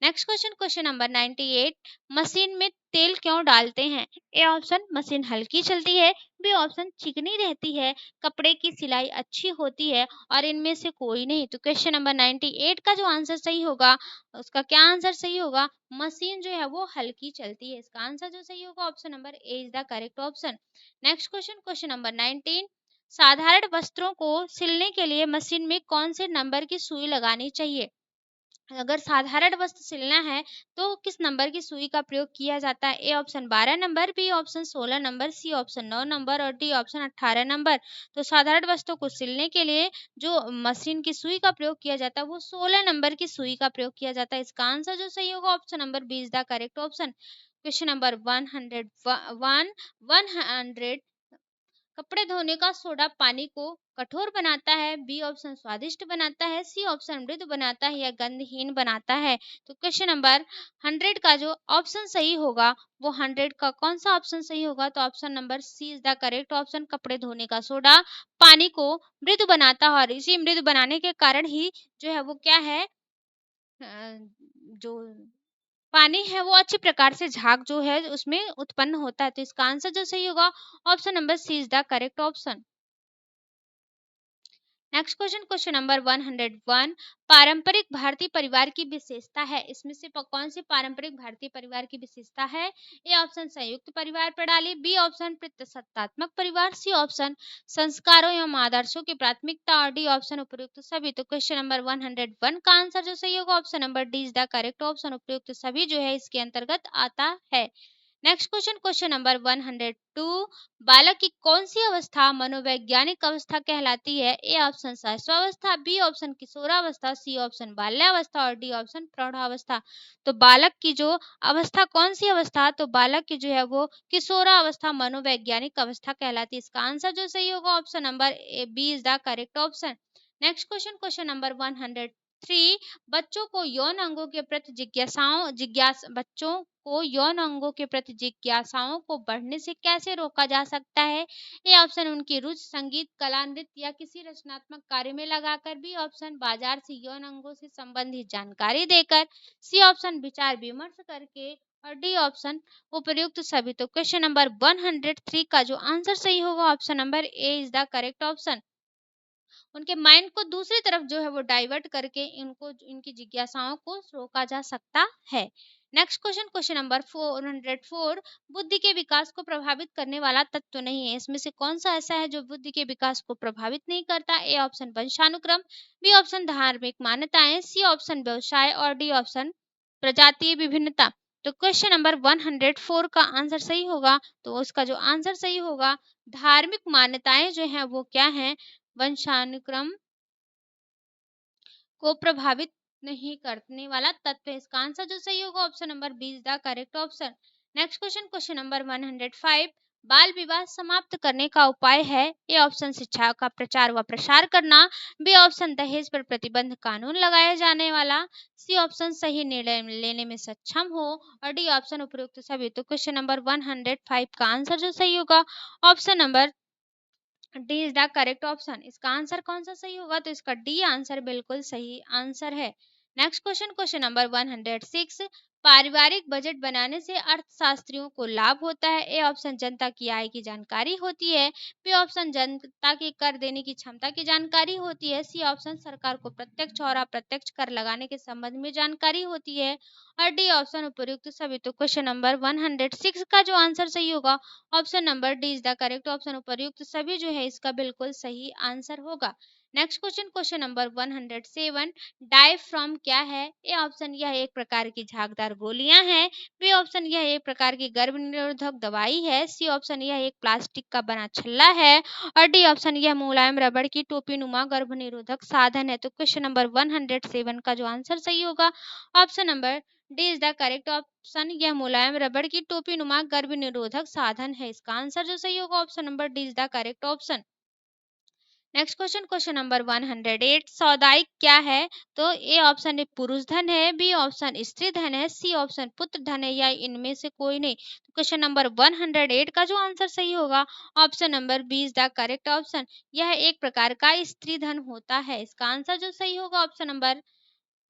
Next question, question number 98, machine में तेल क्यों डालते हैं? ए ऑप्शन मशीन हल्की चलती है, बी ऑप्शन चिकनी रहती है, कपड़े की सिलाई अच्छी होती है और इनमें से कोई नहीं। तो क्वेश्चन नंबर 98 का जो आंसर सही होगा उसका क्या आंसर सही होगा? मशीन जो है वो हल्की चलती है। इसका आंसर जो सही होगा option number A is the correct option. Next question, question number 19, साधारण वस्त्रों को सिलने के लिए मशीन में कौन से नंबर की सुई लगानी चाहिए? अगर साधारण वस्त्र सिलना है तो किस नंबर की सुई का प्रयोग किया जाता है? A option 12 number, B option 16 number, C option 9 number और डी ऑप्शन 18 नंबर। तो साधारण वस्त्रों को सिलने के लिए जो मशीन की सुई का प्रयोग किया जाता है वो 16 नंबर की सुई का प्रयोग किया जाता है। इसका आंसर जो सही होगा option number B is the correct option. Question number 100 कपड़े धोने का सोडा पानी को कठोर बनाता है, बी ऑप्शन स्वादिष्ट बनाता है, सी ऑप्शन मृदु बनाता है या गंधहीन बनाता है। तो क्वेश्चन नंबर 100 का जो ऑप्शन सही होगा वो 100 का कौन सा ऑप्शन सही होगा? तो option number C is the correct option. कपड़े धोने का सोडा पानी को मृदु बनाता है और इसी मृदु बनाने के कारण ही जो है वो क्या है, जो पानी है वो अच्छी प्रकार से झाग जो है उसमें उत्पन्न होता है। तो इसका आंसर जो सही होगा option number C is the correct option. Next question, question number 101 पारंपरिक भारतीय परिवार की विशेषता है। इसमें से कौन सी पारंपरिक भारतीय परिवार की विशेषता है? ए ऑप्शन संयुक्त परिवार प्रणाली, बी ऑप्शन प्रतिसत्तात्मक परिवार, सी ऑप्शन संस्कारों एवं आदर्शों की प्राथमिकता और डी ऑप्शन उपयुक्त सभी। तो क्वेश्चन नंबर 101 का आंसर जो सही होगा option number D is the correct option. उपयुक्त सभी जो है इसके अंतर्गत आता है। नेक्स्ट क्वेश्चन, क्वेश्चन नंबर 102 बालक की कौन सी अवस्था मनोवैज्ञानिक अवस्था कहलाती है? ए ऑप्शन शैशवावस्था, बी ऑप्शन किशोरावस्था, सी ऑप्शन बाल्यावस्था और डी ऑप्शन प्रौढ़ावस्था। तो बालक की जो अवस्था कौन सी अवस्था? तो बालक की जो है वो किशोरावस्था मनोवैज्ञानिक अवस्था कहलाती है। इसका आंसर जो सही होगा option number A B is the correct option. Next question, question number 103 बच्चों को यौन अंगों के प्रति बच्चों को यौन अंगों के प्रति जिज्ञासाओं को बढ़ने से कैसे रोका जा सकता है? ए ऑप्शन उनकी रुचि संगीत, कला, नृत्य या किसी रचनात्मक कार्य में लगाकर, बी ऑप्शन बाजार से यौन अंगों से संबंधित जानकारी देकर, सी ऑप्शन विचार विमर्श करके और डी ऑप्शन उपयुक्त सभी। तो क्वेश्चन नंबर 103 का जो आंसर सही होगा option number A is the correct option. उनके माइंड को दूसरी तरफ जो है वो डाइवर्ट करके इनको इनकी जिज्ञासाओं को रोका जा सकता है। नेक्स्ट क्वेश्चन, क्वेश्चन नंबर 404 बुद्धि के विकास को प्रभावित करने वाला तत्व नहीं है। इसमें से कौन सा ऐसा है जो बुद्धि के विकास को प्रभावित नहीं करता? ए ऑप्शन वंशानुक्रम, बी ऑप्शन धार्मिक मान्यताएं, सी ऑप्शन व्यवसाय और डी ऑप्शन प्रजातीय विभिन्नता। तो क्वेश्चन नंबर 104 का आंसर सही होगा तो उसका जो आंसर सही होगा धार्मिक मान्यताएं जो है वो क्या है, वंशानुक्रम को प्रभावित नहीं करने वाला तत्व है। इसका आंसर जो सही होगा option number B is the correct option. Next question, question number 105 बाल विवाह समाप्त करने का उपाय है। ए ऑप्शन शिक्षा का प्रचार व प्रसार करना, बी ऑप्शन दहेज पर प्रतिबंध कानून लगाया जाने वाला, सी ऑप्शन सही निर्णय लेने में सक्षम हो और डी ऑप्शन उपयुक्त सभी। तो क्वेश्चन नंबर 105 का आंसर जो सही होगा option number D is the correct option. इसका आंसर कौन सा सही होगा? तो इसका डी आंसर बिल्कुल सही आंसर है। नेक्स्ट क्वेश्चन, क्वेश्चन नंबर 106 पारिवारिक बजट बनाने से अर्थशास्त्रियों को लाभ होता है। ए ऑप्शन जनता की आय की जानकारी होती है, बी ऑप्शन जनता की कर देने की क्षमता की जानकारी होती है, सी ऑप्शन सरकार को प्रत्यक्ष और अप्रत्यक्ष कर लगाने के संबंध में जानकारी होती है और डी ऑप्शन उपयुक्त सभी। तो क्वेश्चन नंबर 106 का जो आंसर सही होगा option number D is the correct option. उपर्युक्त सभी जो है इसका बिल्कुल सही आंसर होगा। Next question, question number 107 diaphragm क्या है? ए ऑप्शन यह एक प्रकार की झागदार गोलियां हैं, बी ऑप्शन यह एक प्रकार की गर्भ निरोधक दवाई है, सी ऑप्शन यह एक प्लास्टिक का बना छल्ला है और डी ऑप्शन यह मुलायम रबड़ की टोपी नुमा गर्भ निरोधक साधन है। तो क्वेश्चन नंबर 107 का जो आंसर सही होगा option number D is the correct option. यह मुलायम रबड़ की टोपी नुमा गर्भ निरोधक साधन है। इसका आंसर जो सही होगा option number D is the correct option. Next question, question number 108 सौदाई क्या है? तो ए ऑप्शन पुरुष धन है, बी ऑप्शन स्त्री धन है, सी ऑप्शन पुत्र धन है या इनमें से कोई नहीं। तो क्वेश्चन नंबर 108 का जो आंसर सही होगा option number B is the correct option. यह एक प्रकार का स्त्री धन होता है। इसका आंसर जो सही होगा option number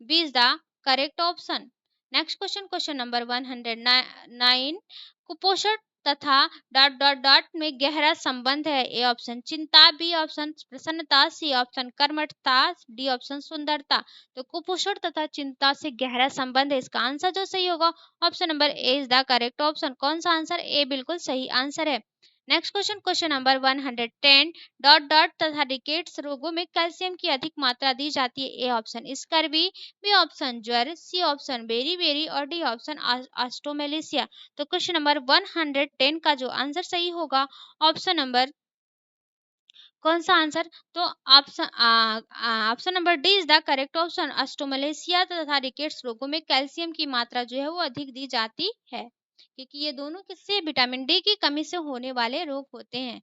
B is the correct option. Next question, question number 109 कुपोषण तथा डॉट डॉट डॉट में गहरा संबंध है। ए ऑप्शन चिंता, बी ऑप्शन प्रसन्नता, सी ऑप्शन कर्मठता, डी ऑप्शन सुंदरता। तो कुपोषण तथा चिंता से गहरा संबंध है। इसका आंसर जो सही होगा option number A is the correct option. कौन सा आंसर? ए बिल्कुल सही आंसर है। Next question, question number 110, dot dot तथा रिकेट्स रोगों में कैल्शियम की अधिक मात्रा दी जाती है। A option scurvy, B option ज्वर, सी ऑप्शन बेरी बेरी और डी ऑप्शन ऑस्ट्रोमेलिसिया। तो क्वेश्चन नंबर 110 का जो आंसर सही होगा, ऑप्शन नंबर कौन सा आंसर, तो option option number D is the correct option. Osteomalacia तथा रिकेट्स रोगों में कैल्शियम की मात्रा जो है वो अधिक दी जाती है, क्योंकि ये दोनों किससे, विटामिन डी की कमी से होने वाले रोग होते हैं।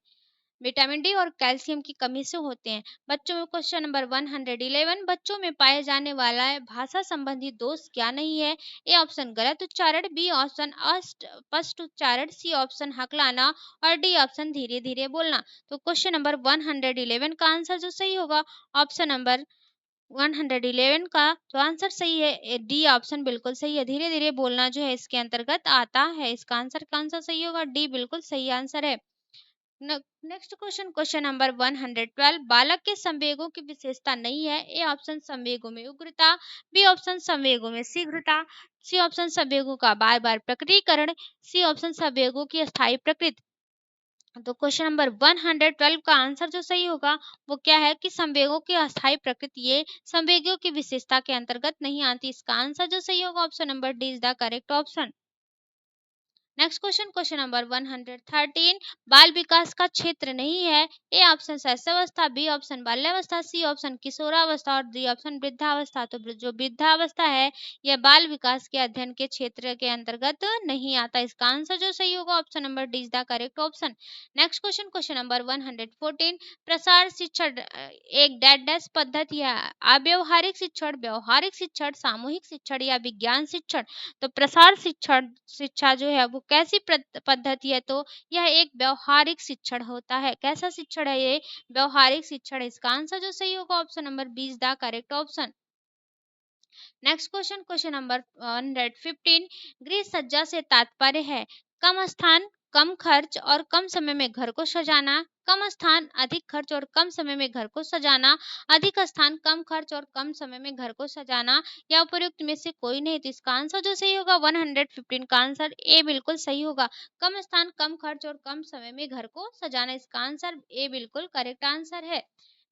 विटामिन डी और कैल्शियम की कमी से होते हैं। बच्चों में क्वेश्चन नंबर 111, बच्चों में पाए जाने वाला भाषा संबंधी दोष क्या नहीं है। ए ऑप्शन गलत उच्चारण, बी ऑप्शन अस्पष्ट उच्चारण, सी ऑप्शन हकलाना और डी ऑप्शन धीरे धीरे बोलना। तो क्वेश्चन नंबर 111 का आंसर जो सही होगा, ऑप्शन नंबर 111 का जो आंसर सही है, डी ऑप्शन बिल्कुल सही है। धीरे धीरे बोलना जो है इसके अंतर्गत आता है। इसका आंसर कौन सा सही होगा, डी बिल्कुल सही आंसर है। नेक्स्ट क्वेश्चन, क्वेश्चन नंबर 112, बालक के संवेगों की विशेषता नहीं है। ए ऑप्शन संवेगों में उग्रता, बी ऑप्शन संवेगों में शीघ्रता, सी ऑप्शन संवेगों का बार बार प्रकटीकरण, सी ऑप्शन संवेगों की अस्थायी प्रकृति। तो क्वेश्चन नंबर 112 का आंसर जो सही होगा वो क्या है कि संवेगों की अस्थायी प्रकृति ये संवेगों की विशेषता के अंतर्गत नहीं आती। इसका आंसर जो सही होगा, option number D is the correct option. Next question, question number 113, बाल विकास का क्षेत्र नहीं है। ए ऑप्शन शैशवावस्था, बी ऑप्शन बाल्यावस्था, सी ऑप्शन किशोरावस्था और डी ऑप्शन वृद्धावस्था। तो जो वृद्धावस्था है यह बाल विकास के अध्ययन के क्षेत्र के अंतर्गत नहीं आता। इसका आंसर जो सही होगा, option number D is the correct option. Next question, question number 114, प्रसार शिक्षण एक डैश डैश पद्धति है। अव्यवहारिक शिक्षण, व्यवहारिक शिक्षण, सामूहिक शिक्षण या विज्ञान शिक्षण। तो प्रसार शिक्षण शिक्षा जो है वो कैसी पद्धति है, तो यह एक व्यवहारिक शिक्षण होता है। कैसा शिक्षण है ये, व्यवहारिक शिक्षण। इसका आंसर जो सही होगा, option number B is the correct option. Next question, question number 115, गृह सज्जा से तात्पर्य है कम स्थान, कम खर्च और कम समय में घर को सजाना, कम स्थान, अधिक खर्च और कम समय में घर को सजाना, अधिक स्थान, कम खर्च और कम समय में घर को सजाना, या उपयुक्त में से कोई नहीं। तो इसका आंसर जो सही होगा, 115 का आंसर ए बिल्कुल सही होगा। कम स्थान, कम खर्च और कम समय में घर को सजाना, इसका आंसर ए बिल्कुल करेक्ट आंसर है।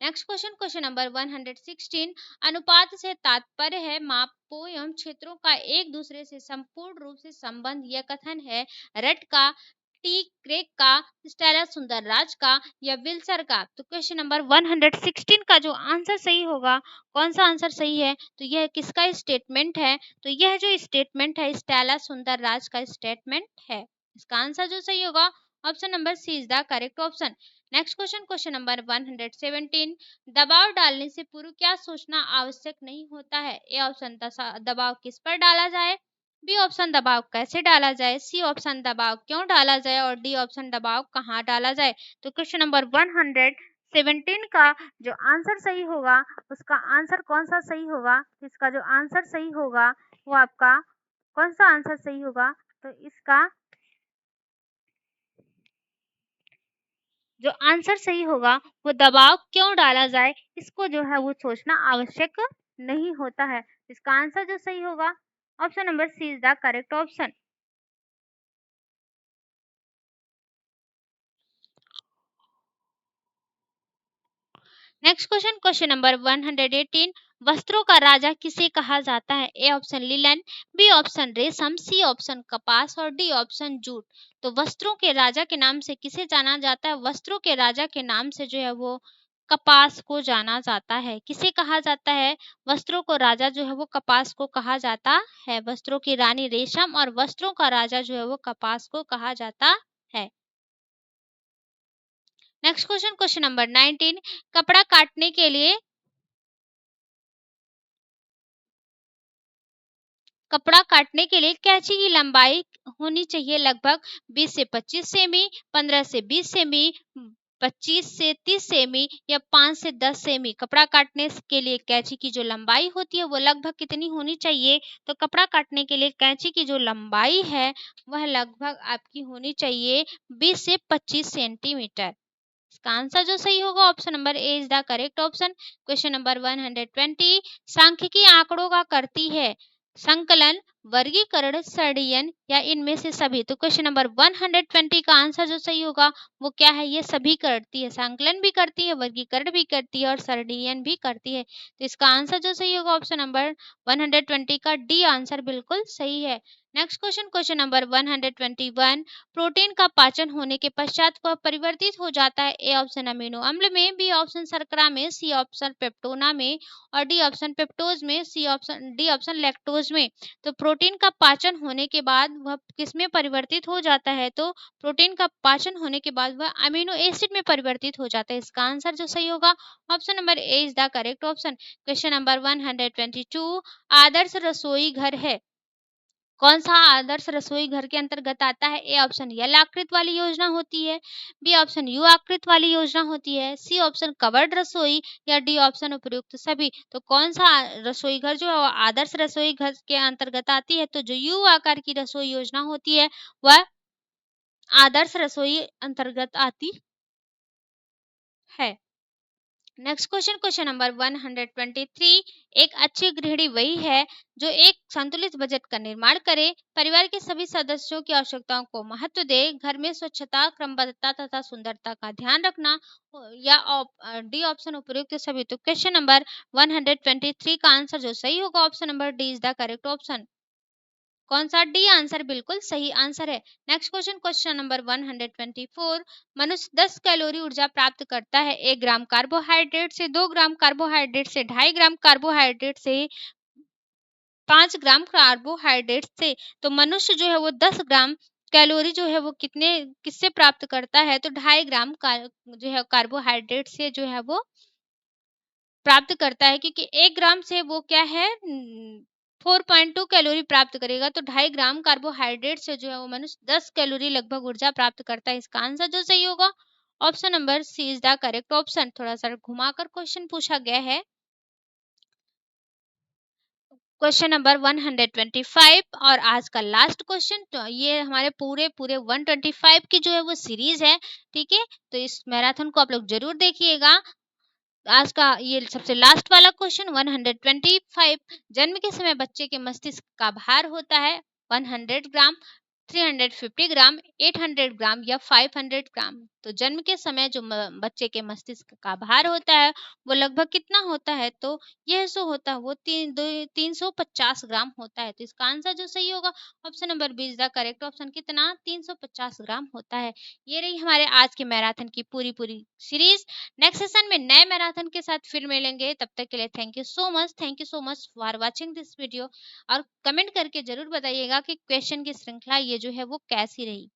नेक्स्ट क्वेश्चन, क्वेश्चन नंबर 116, अनुपात से तात्पर्य है मापों एवं क्षेत्रों का एक दूसरे से संपूर्ण रूप से संबंध। यह कथन है रट का, टी क्रेक का, स्टेला सुंदरराज का या विल्सर का। तो क्वेश्चन नंबर 116 का जो आंसर सही होगा, कौन सा आंसर सही है, तो यह किसका स्टेटमेंट है, तो यह जो स्टेटमेंट है स्टेला सुंदरराज का स्टेटमेंट है। इसका आंसर जो सही होगा, option number C is the correct option. Next question, question number 117, दबाव डालने से पूर्व क्या सोचना आवश्यक नहीं होता है। ए ऑप्शन दबाव किस पर डाला जाए, बी ऑप्शन दबाव कैसे डाला जाए, सी ऑप्शन दबाव क्यों डाला जाए और डी ऑप्शन दबाव कहाँ डाला जाए। तो क्वेश्चन नंबर 117 का जो आंसर सही होगा, उसका आंसर कौन सा सही होगा, इसका जो आंसर सही होगा वो आपका कौन सा आंसर सही होगा, तो इसका जो आंसर सही होगा वो दबाव क्यों डाला जाए, इसको जो है वो सोचना आवश्यक नहीं होता है। इसका आंसर जो सही होगा, option number C is the correct option. Next question, question number 118, वस्त्रों का राजा किसे कहा जाता है। ए ऑप्शन लिलन, बी ऑप्शन रेशम, सी ऑप्शन कपास और डी ऑप्शन जूट। तो वस्त्रों के राजा के नाम से किसे जाना जाता है, वस्त्रों के राजा के नाम से जो है वो कपास को जाना जाता है। किसे कहा जाता है, वस्त्रों को राजा जो है वो कपास को कहा जाता है। वस्त्रों की रानी रेशम और वस्त्रों का राजा जो है वो कपास को कहा जाता है। नेक्स्ट क्वेश्चन, क्वेश्चन नंबर 19, कपड़ा काटने के लिए कैंची की लंबाई होनी चाहिए लगभग 20 से 25 सेमी, 15 से 20 सेमी, 25 से 30 सेमी या 5 से 10 सेमी। कपड़ा काटने के लिए कैंची की जो लंबाई होती है वो लगभग कितनी होनी चाहिए, तो कपड़ा काटने के लिए कैंची की जो लंबाई है वह लगभग आपकी होनी चाहिए 20 से 25 सेंटीमीटर। इसका आंसर जो सही होगा, option number A is the correct option. Question number 120, सांख्यिकी आंकड़ों का करती है संकलन, वर्गीकरण, सर्डियन या इनमें से सभी। तो क्वेश्चन नंबर 120 का आंसर जो सही होगा वो क्या है, ये सभी करती है, संकलन भी करती है, वर्गीकरण भी करती है और सर्डियन भी करती है। तो इसका आंसर जो सही होगा ऑप्शन नंबर 120 का डी आंसर बिल्कुल सही है। Next question, question number 121, protein का पाचन होने के पश्चात वह परिवर्तित हो जाता है। ए ऑप्शन अमीनो अम्ल में, बी ऑप्शन शर्करा में, सी ऑप्शन पेप्टोना में और डी ऑप्शन पेप्टोज में, C option D option lactose में। तो प्रोटीन का पाचन होने के बाद वह किसमें परिवर्तित हो जाता है, तो प्रोटीन का पाचन होने के बाद वह अमीनो एसिड में परिवर्तित हो जाता है। इसका आंसर जो सही होगा option number A is the correct option. Question number 122, आदर्श रसोई घर है, कौन सा आदर्श रसोई घर के अंतर्गत आता है। ए ऑप्शन एल आकृत वाली योजना होती है, बी ऑप्शन यू आकृत वाली योजना होती है, सी ऑप्शन कवर्ड रसोई या डी ऑप्शन उपयुक्त सभी। तो कौन सा रसोई घर जो है वो आदर्श रसोई घर के अंतर्गत आती है, तो जो यू आकार की रसोई योजना होती है वह आदर्श रसोई अंतर्गत आती है। नेक्स्ट क्वेश्चन, क्वेश्चन नंबर 123, एक अच्छी गृहिणी वही है जो एक संतुलित बजट का निर्माण करे, परिवार के सभी सदस्यों की आवश्यकताओं को महत्व दे, घर में स्वच्छता, क्रमबद्धता तथा सुंदरता का ध्यान रखना या डी ऑप्शन उपयुक्त सभी। तो क्वेश्चन नंबर 123 का आंसर जो सही होगा option number D is the correct option. कौन सा, डी आंसर बिल्कुल सही आंसर है। नेक्स्ट क्वेश्चन, क्वेश्चन नंबर 124, मनुष्य 10 कैलोरी ऊर्जा प्राप्त करता है, 1 ग्राम कार्बोहाइड्रेट से, 2 ग्राम कार्बोहाइड्रेट से, 2.5 ग्राम कार्बोहाइड्रेट से, 5 ग्राम कार्बोहाइड्रेट से। तो मनुष्य जो है वो 10 ग्राम कैलोरी जो है वो कितने किससे प्राप्त करता है, तो 2.5 ग्राम जो है कार्बोहाइड्रेट से जो है वो प्राप्त करता है, क्योंकि 1 ग्राम से वो क्या है 4.2 कैलोरी प्राप्त करेगा, तो 2.5 ग्राम कार्बोहाइड्रेट से जो है वो मनुष्य 10 कैलोरी लगभग ऊर्जा प्राप्त करता है। इसका आंसर जो सही होगा option number C is the correct option. थोड़ा सा घुमाकर क्वेश्चन पूछा गया है। क्वेश्चन नंबर 125 और आज का लास्ट क्वेश्चन, तो ये हमारे पूरे पूरे 125 की जो है वो सीरीज है, ठीक है। तो इस मैराथन को आप लोग जरूर देखिएगा। आज का ये सबसे लास्ट वाला क्वेश्चन 125, जन्म के समय बच्चे के मस्तिष्क का भार होता है 100 ग्राम, 350 ग्राम, 800 ग्राम या 500 ग्राम। तो जन्म के समय जो बच्चे के मस्तिष्क का भार होता है वो लगभग कितना होता है, तो यह जो होता है वो 350 ग्राम होता है। तो इसका आंसर जो सही होगा option number B is the correct option. कितना, 350 ग्राम होता है। ये रही हमारे आज के मैराथन की पूरी पूरी सीरीज। नेक्स्ट सेशन में नए मैराथन के साथ फिर मिलेंगे, तब तक के लिए thank you so much, thank you so much for watching this video. और कमेंट करके जरूर बताइएगा कि क्वेश्चन की श्रृंखला ये जो है वो कैसी रही।